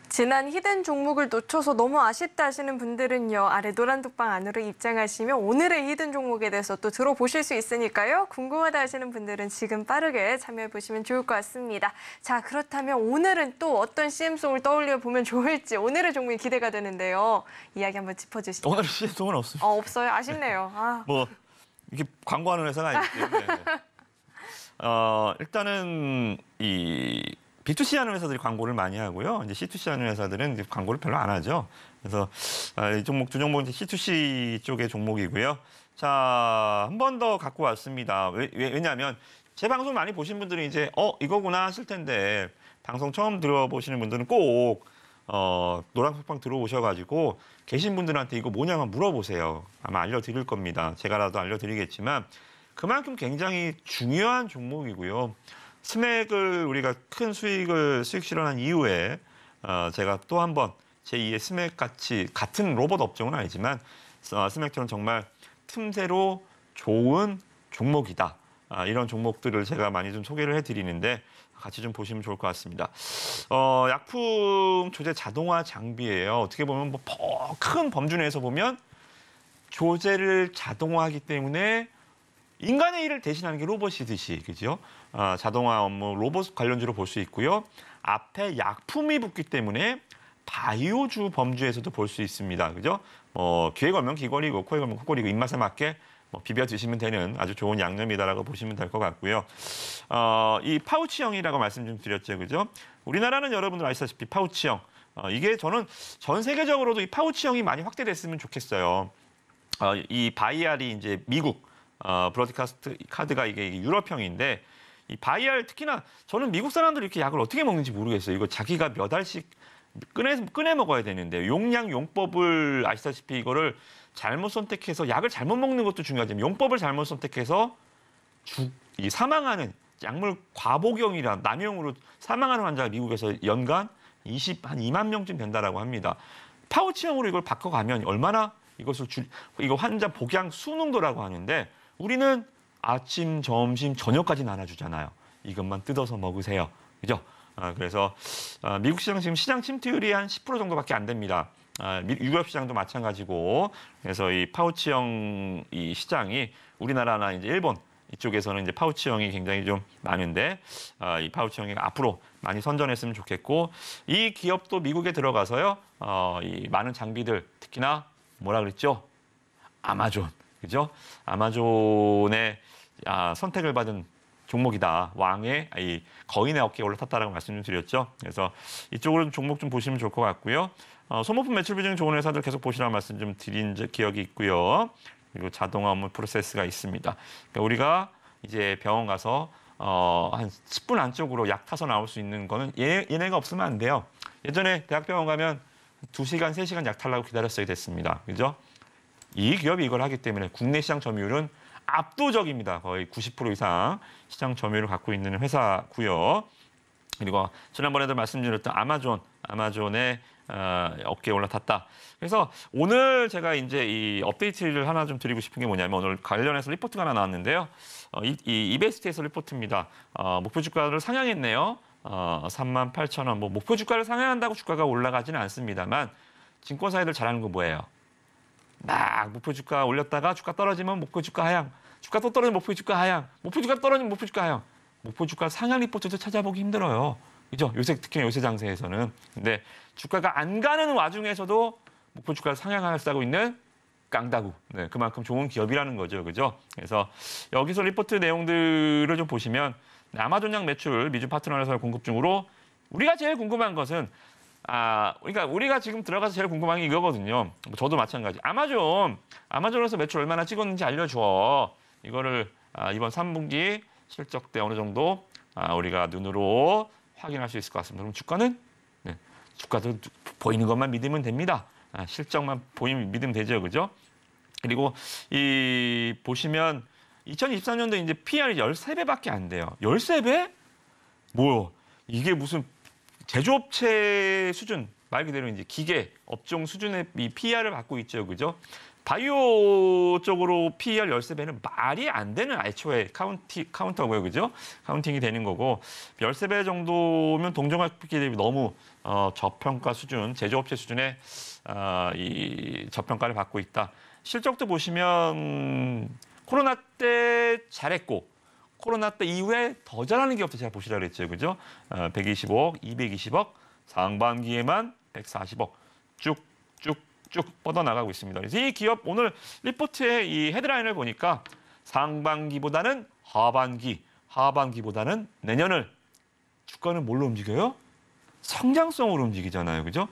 지난 히든 종목을 놓쳐서 너무 아쉽다 하시는 분들은요. 아래 노란 독방 안으로 입장하시면 오늘의 히든 종목에 대해서 또 들어보실 수 있으니까요. 궁금하다 하시는 분들은 지금 빠르게 참여해보시면 좋을 것 같습니다. 자, 그렇다면 오늘은 또 어떤 CM송을 떠올려 보면 좋을지 오늘의 종목이 기대가 되는데요. 이야기 한번 짚어주시죠. 오늘 CM송은 없습니다. 없어요? 아쉽네요. 뭐 이렇게 광고하는 회사가 아니기 때문에. 일단은 이 B2C 하는 회사들이 광고를 많이 하고요. 이제 C2C 하는 회사들은 이제 광고를 별로 안 하죠. 그래서 이 종목 두 종목은 이제 C2C 쪽의 종목이고요. 자, 한 번 더 갖고 왔습니다. 왜냐하면 제 방송 많이 보신 분들은 이제 이거구나 하실 텐데 방송 처음 들어보시는 분들은 꼭 노란톡방 들어오셔가지고 계신 분들한테 이거 뭐냐면 물어보세요. 아마 알려드릴 겁니다. 제가라도 알려드리겠지만 그만큼 굉장히 중요한 종목이고요. 스맥을 우리가 큰 수익 실현한 이후에 제가 또 한 번 제2의 스맥 같이 같은 로봇 업종은 아니지만 스맥처럼 정말 틈새로 좋은 종목이다. 이런 종목들을 제가 많이 좀 소개를 해드리는데 같이 좀 보시면 좋을 것 같습니다. 약품 조제 자동화 장비예요. 어떻게 보면 뭐 큰 범주 내에서 보면 조제를 자동화하기 때문에 인간의 일을 대신하는 게 로봇이듯이, 그죠? 자동화 업무 로봇 관련주로 볼 수 있고요. 앞에 약품이 붙기 때문에 바이오주 범주에서도 볼 수 있습니다, 그죠? 귀에 걸면 귀걸이고 코에 걸면 코걸이고 입맛에 맞게 비벼 드시면 되는 아주 좋은 양념이다라고 보시면 될 것 같고요. 이 파우치형이라고 말씀 좀 드렸죠, 그죠? 우리나라는 여러분들 아시다시피 파우치형. 이게 저는 전 세계적으로도 이 파우치형이 많이 확대됐으면 좋겠어요. 이 바이알이 이제 미국, 브로드카스트 카드가 이게 유럽형인데 이 바이알 특히나 저는 미국 사람들이 이렇게 약을 어떻게 먹는지 모르겠어요. 이거 자기가 몇 알씩 꺼내 먹어야 되는데 용량 용법을 아시다시피 이거를 잘못 선택해서 약을 잘못 먹는 것도 중요하지만 용법을 잘못 선택해서 이 사망하는 약물 과복용이라 남용으로 사망하는 환자가 미국에서 연간 한 2만 명쯤 된다라고 합니다. 파우치형으로 이걸 바꿔가면 얼마나 이거 환자 복양 수능도라고 하는데 우리는 아침, 점심, 저녁까지 나눠주잖아요. 이것만 뜯어서 먹으세요. 그죠? 그래서 미국 시장 지금 시장 침투율이 한 10% 정도밖에 안 됩니다. 유럽 시장도 마찬가지고 그래서 이 파우치형 이 시장이 우리나라나 이제 일본 이쪽에서는 이제 파우치형이 굉장히 좀 많은데 이 파우치형이 앞으로 많이 선전했으면 좋겠고 이 기업도 미국에 들어가서요 이 많은 장비들 특히나 뭐라 그랬죠? 아마존 그죠? 아마존의 선택을 받은 종목이다. 왕의 이 거인의 어깨에 올라탔다라고 말씀 좀 드렸죠. 그래서 이쪽으로 종목 좀 보시면 좋을 것 같고요. 소모품 매출 비중이 좋은 회사들 계속 보시라는 말씀 좀 드린 기억이 있고요. 그리고 자동화 업무 프로세스가 있습니다. 그러니까 우리가 이제 병원 가서 한 10분 안쪽으로 약 타서 나올 수 있는 거는 얘네가 없으면 안 돼요. 예전에 대학병원 가면 2시간, 3시간 약 타려고 기다렸어야 됐습니다. 그죠? 이 기업이 이걸 하기 때문에 국내 시장 점유율은 압도적입니다. 거의 90% 이상 시장 점유율을 갖고 있는 회사고요. 그리고 지난번에도 말씀드렸던 아마존의 어깨에 올라탔다. 그래서 오늘 제가 이제 이 업데이트를 하나 좀 드리고 싶은 게 뭐냐면 오늘 관련해서 리포트가 하나 나왔는데요. 이 이베스트에서 리포트입니다. 목표 주가를 상향했네요. 38,000원. 목표 주가를 상향한다고 주가가 올라가지는 않습니다만 증권사들 잘하는 거 뭐예요? 막 목표 주가 올렸다가 주가 떨어지면 목표 주가 하향, 주가 또 떨어지면 목표 주가 하향, 목표 주가 떨어지면 목표 주가 하향. 목표 주가 상향 리포트도 찾아보기 힘들어요. 그죠? 특히 요새 장세에서는. 근데 주가가 안 가는 와중에서도 목표 주가를 상향하고 있는 깡다구. 네, 그만큼 좋은 기업이라는 거죠. 그죠? 그래서 여기서 리포트 내용들을 좀 보시면 아마존 매출 미주 파트너에서 공급 중으로 우리가 제일 궁금한 것은 그러니까 우리가 지금 들어가서 제일 궁금한 게 이거거든요. 저도 마찬가지. 아마존에서 매출 얼마나 찍었는지 알려줘. 이거를 이번 3분기 실적 때 어느 정도 우리가 눈으로 확인할 수 있을 것 같습니다. 그럼 주가는? 네, 주가도 보이는 것만 믿으면 됩니다. 실적만 보이면 믿으면 되죠. 그죠? 그리고 보시면 2023년도 이제 PR이 13배밖에 안 돼요. 13배? 이게 무슨 제조업체 수준, 말 그대로 이제 기계 업종 수준의 이 PR을 받고 있죠. 그죠? 바이오 쪽으로 PER 13배는 말이 안 되는 애초에 카운터고요. 그죠? 카운팅이 되는 거고 13배 정도면 동종업계 대비 너무 저평가 수준, 제조업체 수준의 이 저평가를 받고 있다. 실적도 보시면 코로나 때 잘했고 코로나 때 이후에 더 잘하는 기업도 제가 보시라 그랬죠. 그죠? 125억, 220억, 상반기에만 140억 쭉 뻗어나가고 있습니다. 그래서 이 기업 오늘 리포트의 이 헤드라인을 보니까 상반기보다는 하반기보다는 내년을 주가는 뭘로 움직여요? 성장성으로 움직이잖아요. 그죠?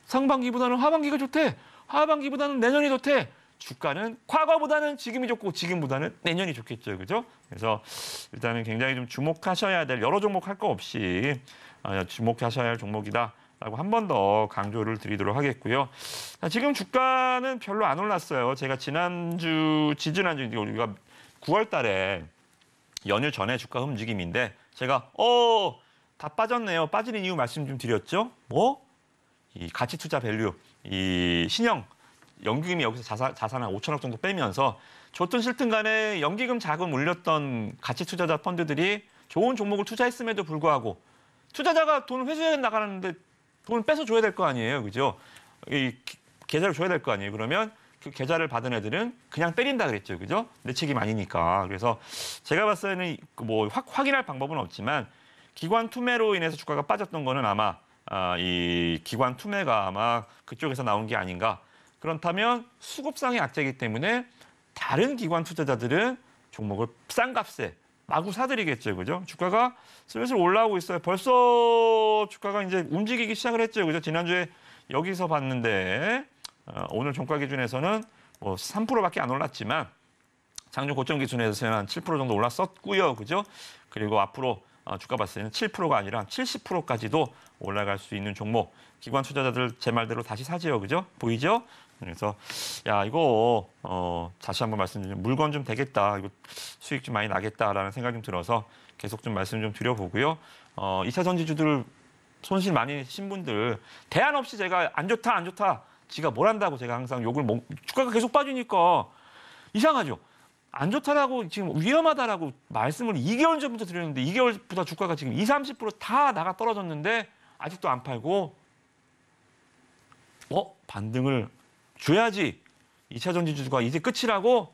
상반기보다는 하반기가 좋대. 하반기보다는 내년이 좋대. 주가는 과거보다는 지금이 좋고 지금보다는 내년이 좋겠죠. 그죠? 그래서 일단은 굉장히 좀 주목하셔야 될 여러 종목 할 거 없이 주목하셔야 할 종목이다. 라고 한 번 더 강조를 드리도록 하겠고요. 지금 주가는 별로 안 올랐어요. 제가 지지난주 우리가 9월 달에 연휴 전에 주가 움직임인데 제가 다 빠졌네요. 빠지는 이유 말씀 좀 드렸죠. 이 가치 투자 밸류, 이 신형 연기금이 여기서 자산 한 5천억 정도 빼면서 좋든 싫든 간에 연기금 자금 올렸던 가치 투자자 펀드들이 좋은 종목을 투자했음에도 불구하고 투자자가 돈을 회수해 나가는데 돈을 뺏어줘야 될 거 아니에요. 그죠? 이 계좌를 줘야 될 거 아니에요. 그러면 그 계좌를 받은 애들은 그냥 때린다 그랬죠. 그죠? 내 책임 아니니까. 그래서 제가 봤을 때는 확인할 방법은 없지만 기관 투매로 인해서 주가가 빠졌던 거는 아마 이 기관 투매가 아마 그쪽에서 나온 게 아닌가. 그렇다면 수급상의 악재이기 때문에 다른 기관 투자자들은 종목을 싼 값에 마구 사들이겠죠, 그죠? 주가가 슬슬 올라오고 있어요. 벌써 주가가 이제 움직이기 시작을 했죠, 그죠? 지난주에 여기서 봤는데 오늘 종가 기준에서는 뭐 3%밖에 안 올랐지만 장중 고점 기준에서는 한 7% 정도 올랐었고요, 그죠? 그리고 앞으로 주가 봤을 때는 7%가 아니라 70%까지도 올라갈 수 있는 종목. 기관 투자자들 제 말대로 다시 사지요, 그죠? 보이죠? 그래서 야 이거 다시 한번 말씀드리면 물건 좀 되겠다, 이거 수익 좀 많이 나겠다라는 생각이 좀 들어서 계속 좀 말씀 좀 드려보고요. 2차 전지주들 손실 많이 신 분들 대안 없이 제가 안 좋다, 지가 뭘 한다고 제가 항상 욕을 주가가 계속 빠지니까 이상하죠. 안 좋다라고 지금 위험하다라고 말씀을 2개월 전부터 드렸는데 2개월보다 주가가 지금 20-30% 다 나가 떨어졌는데 아직도 안 팔고 반등을 줘야지 2차 전지주가 이제 끝이라고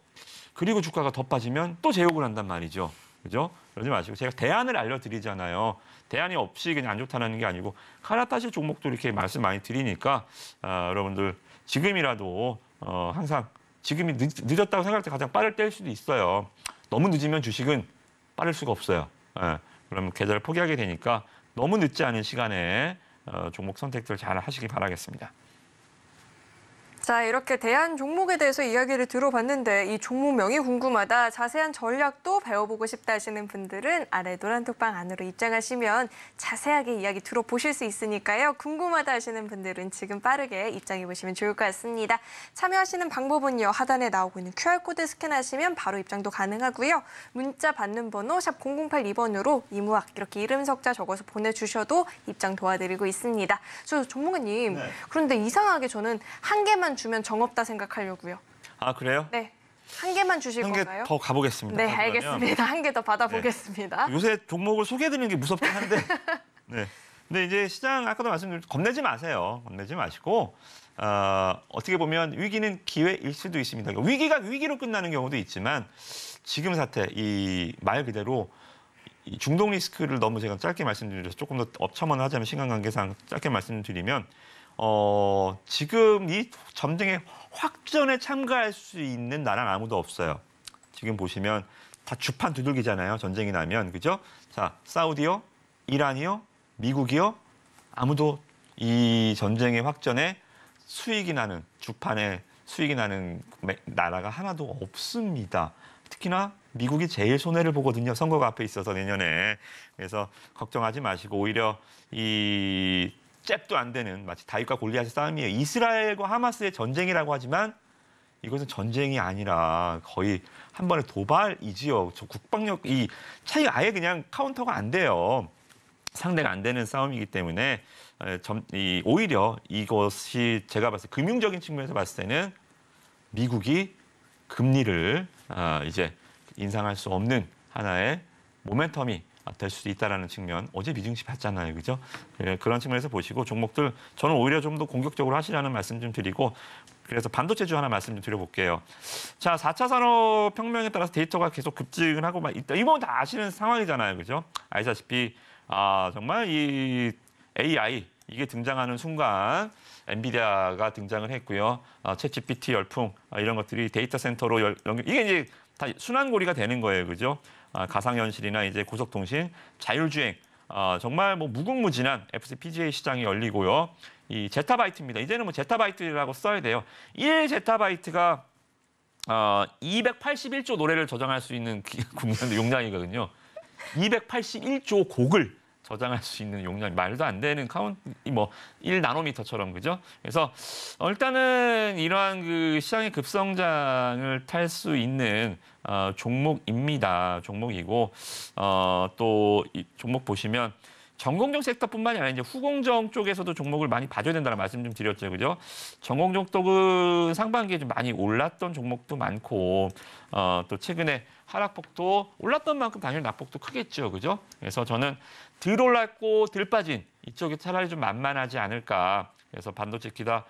그리고 주가가 더 빠지면 또 제욕을 한단 말이죠. 그죠? 그러지 마시고 제가 대안을 알려드리잖아요. 대안이 없이 그냥 안 좋다는 게 아니고 갈아타실 종목도 이렇게 말씀 많이 드리니까 여러분들 지금이라도 항상 지금이 늦었다고 생각할 때 가장 빠를 때일 수도 있어요. 너무 늦으면 주식은 빠를 수가 없어요. 그러면 계좌를 포기하게 되니까 너무 늦지 않은 시간에 종목 선택들 잘 하시기 바라겠습니다. 자, 이렇게 대한 종목에 대해서 이야기를 들어봤는데 이 종목명이 궁금하다, 자세한 전략도 배워보고 싶다 하시는 분들은 아래 노란 톡방 안으로 입장하시면 자세하게 이야기 들어보실 수 있으니까요. 궁금하다 하시는 분들은 지금 빠르게 입장해보시면 좋을 것 같습니다. 참여하시는 방법은요. 하단에 나오고 있는 QR코드 스캔하시면 바로 입장도 가능하고요. 문자 받는 번호 샵 0082번으로 이무학 이렇게 이름 석자 적어서 보내주셔도 입장 도와드리고 있습니다. 저 종목님, 네. 그런데 이상하게 저는 한 개만 주면 정없다 생각하려고요. 아, 그래요? 네. 한 개만 주실 건가요? 한 개 더 가보겠습니다. 네, 알겠습니다. 한 개 더 받아보겠습니다. 네. 요새 종목을 소개해드리는 게 무섭긴 한데. 네. 근데 이제 시장 아까도 말씀드린 겁내지 마세요. 겁내지 마시고 어떻게 보면 위기는 기회일 수도 있습니다. 위기가 위기로 끝나는 경우도 있지만 지금 사태 이 말 그대로 이 중동 리스크를 너무 제가 짧게 말씀드려서 조금 더 첨언하자면 시간관계상 짧게 말씀드리면 지금 이 전쟁의 확전에 참가할 수 있는 나라는 아무도 없어요. 지금 보시면 다 주판 두들기잖아요. 전쟁이 나면, 그죠? 자, 사우디요, 이란이요, 미국이요, 아무도 이 전쟁의 확전에 수익이 나는, 주판에 수익이 나는 나라가 하나도 없습니다. 특히나 미국이 제일 손해를 보거든요. 선거가 앞에 있어서 내년에. 그래서 걱정하지 마시고 오히려 이 잽도 안 되는 마치 다윗과 골리앗의 싸움이에요. 이스라엘과 하마스의 전쟁이라고 하지만 이것은 전쟁이 아니라 거의 한 번의 도발이지요. 저 국방력 이 차이가 아예 그냥 카운터가 안 돼요. 상대가 안 되는 싸움이기 때문에 오히려 이것이 제가 봤을 때 금융적인 측면에서 봤을 때는 미국이 금리를 이제 인상할 수 없는 하나의 모멘텀이 될 수도 있다라는 측면. 어제 미증시 봤잖아요, 그죠? 네, 그런 측면에서 보시고 종목들 저는 오히려 좀 더 공격적으로 하시라는 말씀 좀 드리고 그래서 반도체주 하나 말씀 좀 드려볼게요. 자, 4차 산업혁명에 따라서 데이터가 계속 급증을 하고 막 있다. 이건 다 아시는 상황이잖아요, 그죠? 아시다시피 정말 이 AI 이게 등장하는 순간 엔비디아가 등장을 했고요. 챗GPT 열풍 이런 것들이 데이터 센터로 이게 이제 다 순환고리가 되는 거예요, 그죠? 가상현실이나 이제 고속통신, 자율주행, 정말 뭐 무궁무진한 FPGA 시장이 열리고요. 이 제타바이트입니다. 이제는 뭐 제타바이트라고 써야 돼요. 1제타바이트가 281조 노래를 저장할 수 있는 국내 용량이거든요. 281조 곡을 저장할 수 있는 용량, 말도 안 되는 뭐 1나노미터처럼, 그죠? 그래서 일단은 이러한 그 시장의 급성장을 탈 수 있는 종목입니다. 종목이고 또 이 종목 보시면 전공정 섹터뿐만이 아니라 이제 후공정 쪽에서도 종목을 많이 봐줘야 된다는 말씀 좀 드렸죠, 그죠? 전공정 쪽은 상반기에 좀 많이 올랐던 종목도 많고 또 최근에 하락폭도 올랐던 만큼 당연히 낙폭도 크겠죠, 그죠? 그래서 저는 덜 올랐고 덜 빠진 이쪽이 차라리 좀 만만하지 않을까. 그래서 반도체 기타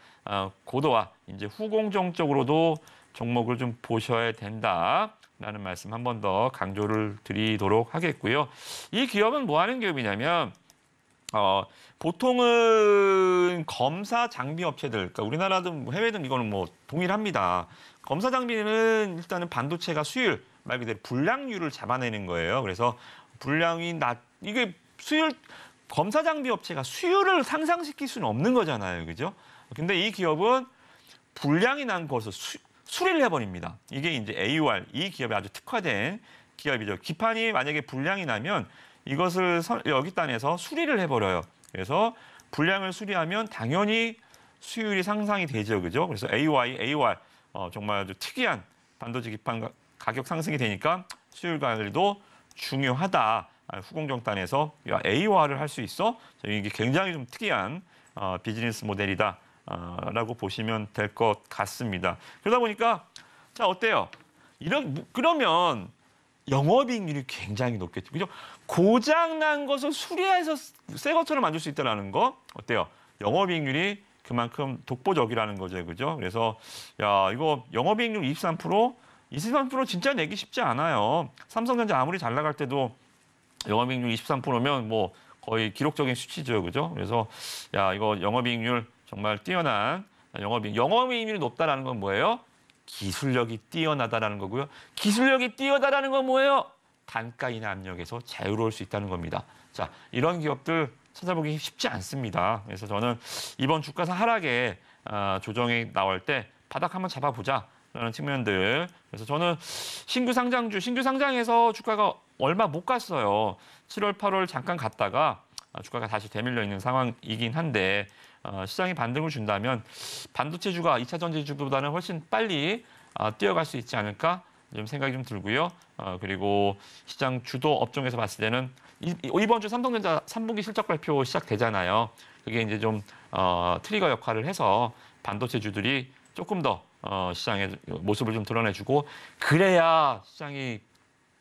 고도화 이제 후공정 쪽으로도 종목을 좀 보셔야 된다라는 말씀 한 번 더 강조를 드리도록 하겠고요. 이 기업은 뭐 하는 기업이냐면 보통은 검사 장비 업체들, 그러니까 우리나라든 해외든 이거는 뭐 동일합니다. 검사 장비는 일단은 반도체가 수율, 말 그대로 불량률을 잡아내는 거예요. 그래서 불량이 이게 수율, 검사 장비 업체가 수율을 상상시킬 수는 없는 거잖아요. 그죠? 근데 이 기업은 불량이 난 것을 수리를 해버립니다. 이게 이제 AOR, 이 기업에 아주 특화된 기업이죠. 기판이 만약에 불량이 나면 이것을 여기다 내서 수리를 해버려요. 그래서 불량을 수리하면 당연히 수율이 상상이 되죠. 그죠? 그래서 AOR, 정말 아주 특이한 반도체 기판 가격 상승이 되니까 수율 관리도 중요하다. 후공정단에서 AOR을 할 수 있어? 이게 굉장히 좀 특이한 비즈니스 모델이다. 라고 보시면 될 것 같습니다. 그러다 보니까 자 어때요? 그러면 영업이익률이 굉장히 높겠죠. 그죠? 고장 난 것을 수리해서 새 것처럼 만들 수 있다는 거 어때요? 영업이익률이 그만큼 독보적이라는 거죠. 그죠? 그래서 야 이거 영업이익률 23% 진짜 내기 쉽지 않아요. 삼성전자 아무리 잘 나갈 때도 영업이익률 23%면 뭐 거의 기록적인 수치죠. 그죠? 그래서 야 이거 영업이익률 정말 뛰어난 영업이익률이 높다라는 건 뭐예요? 기술력이 뛰어나다라는 거고요. 기술력이 뛰어나다는 건 뭐예요? 단가 인하 압력에서 자유로울 수 있다는 겁니다. 자, 이런 기업들 찾아보기 쉽지 않습니다. 그래서 저는 이번 주가상 하락에 조정이 나올 때 바닥 한번 잡아보자라는 측면들. 그래서 저는 신규 상장에서 주가가 얼마 못 갔어요. 7월, 8월 잠깐 갔다가 주가가 다시 되밀려 있는 상황이긴 한데 시장이 반등을 준다면 반도체주가 2차 전지주보다는 훨씬 빨리 뛰어갈 수 있지 않을까 좀 생각이 좀 들고요. 그리고 시장 주도 업종에서 봤을 때는 이번 주 삼성전자 3분기 실적 발표 시작되잖아요. 그게 이제 좀 트리거 역할을 해서 반도체주들이 조금 더 시장의 모습을 좀 드러내주고 그래야 시장이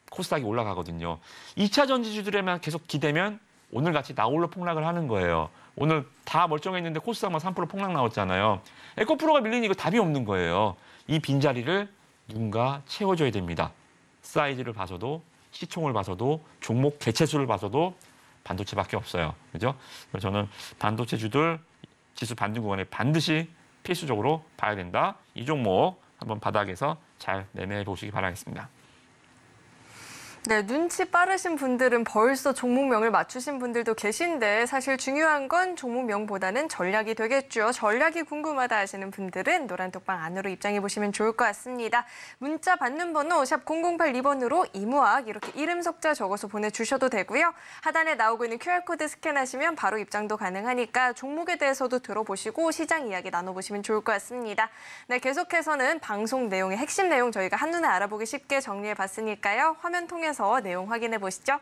코스닥이 올라가거든요. 2차 전지주들에만 계속 기대면 오늘같이 나홀로 폭락을 하는 거예요. 오늘 다 멀쩡했는데 코스닥만 3% 폭락 나왔잖아요. 에코프로가 밀리니 이거 답이 없는 거예요. 이 빈자리를 누군가 채워줘야 됩니다. 사이즈를 봐서도 시총을 봐서도 종목 개체수를 봐서도 반도체밖에 없어요. 그죠? 그래서 저는 반도체주들 지수 반등 구간에 반드시 필수적으로 봐야 된다. 이 종목 한번 바닥에서 잘 매매해 보시기 바라겠습니다. 네, 눈치 빠르신 분들은 벌써 종목명을 맞추신 분들도 계신데 사실 중요한 건 종목명보다는 전략이 되겠죠. 전략이 궁금하다 하시는 분들은 노란톡방 안으로 입장해 보시면 좋을 것 같습니다. 문자 받는 번호 샵 0082번으로 이무학 이렇게 이름 석자 적어서 보내주셔도 되고요. 하단에 나오고 있는 QR코드 스캔하시면 바로 입장도 가능하니까 종목에 대해서도 들어보시고 시장 이야기 나눠보시면 좋을 것 같습니다. 네, 계속해서는 방송 내용의 핵심 내용 저희가 한눈에 알아보기 쉽게 정리해 봤으니까요. 화면 통해서 내용 확인해 보시죠.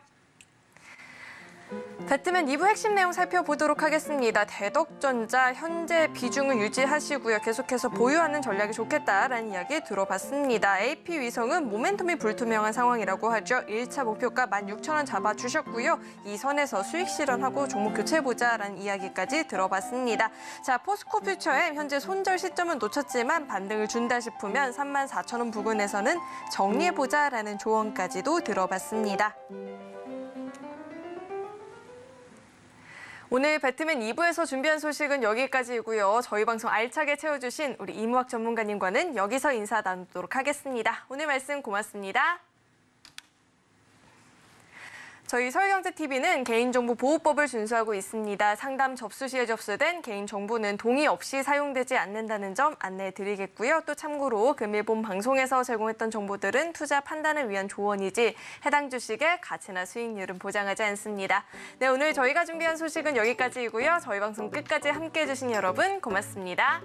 배트맨 2부 핵심 내용 살펴보도록 하겠습니다. 대덕전자 현재 비중을 유지하시고요. 계속해서 보유하는 전략이 좋겠다라는 이야기 들어봤습니다. AP위성은 모멘텀이 불투명한 상황이라고 하죠. 1차 목표가 16,000원 잡아주셨고요. 이 선에서 수익 실현하고 종목 교체해보자라는 이야기까지 들어봤습니다. 자, 포스코퓨처엠 현재 손절 시점은 놓쳤지만 반등을 준다 싶으면 34,000원 부근에서는 정리해보자라는 조언까지도 들어봤습니다. 오늘 배트맨 2부에서 준비한 소식은 여기까지이고요. 저희 방송 알차게 채워주신 우리 이무학 전문가님과는 여기서 인사 나누도록 하겠습니다. 오늘 말씀 고맙습니다. 저희 서울경제TV는 개인정보보호법을 준수하고 있습니다. 상담 접수 시에 접수된 개인정보는 동의 없이 사용되지 않는다는 점 안내해드리겠고요. 또 참고로 금일본 방송에서 제공했던 정보들은 투자 판단을 위한 조언이지 해당 주식의 가치나 수익률은 보장하지 않습니다. 네, 오늘 저희가 준비한 소식은 여기까지이고요. 저희 방송 끝까지 함께해 주신 여러분 고맙습니다.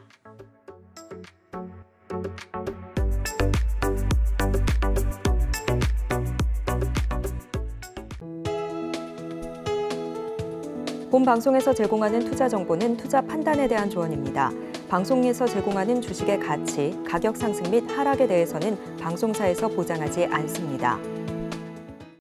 본 방송에서 제공하는 투자 정보는 투자 판단에 대한 조언입니다. 방송에서 제공하는 주식의 가치, 가격 상승 및 하락에 대해서는 방송사에서 보장하지 않습니다.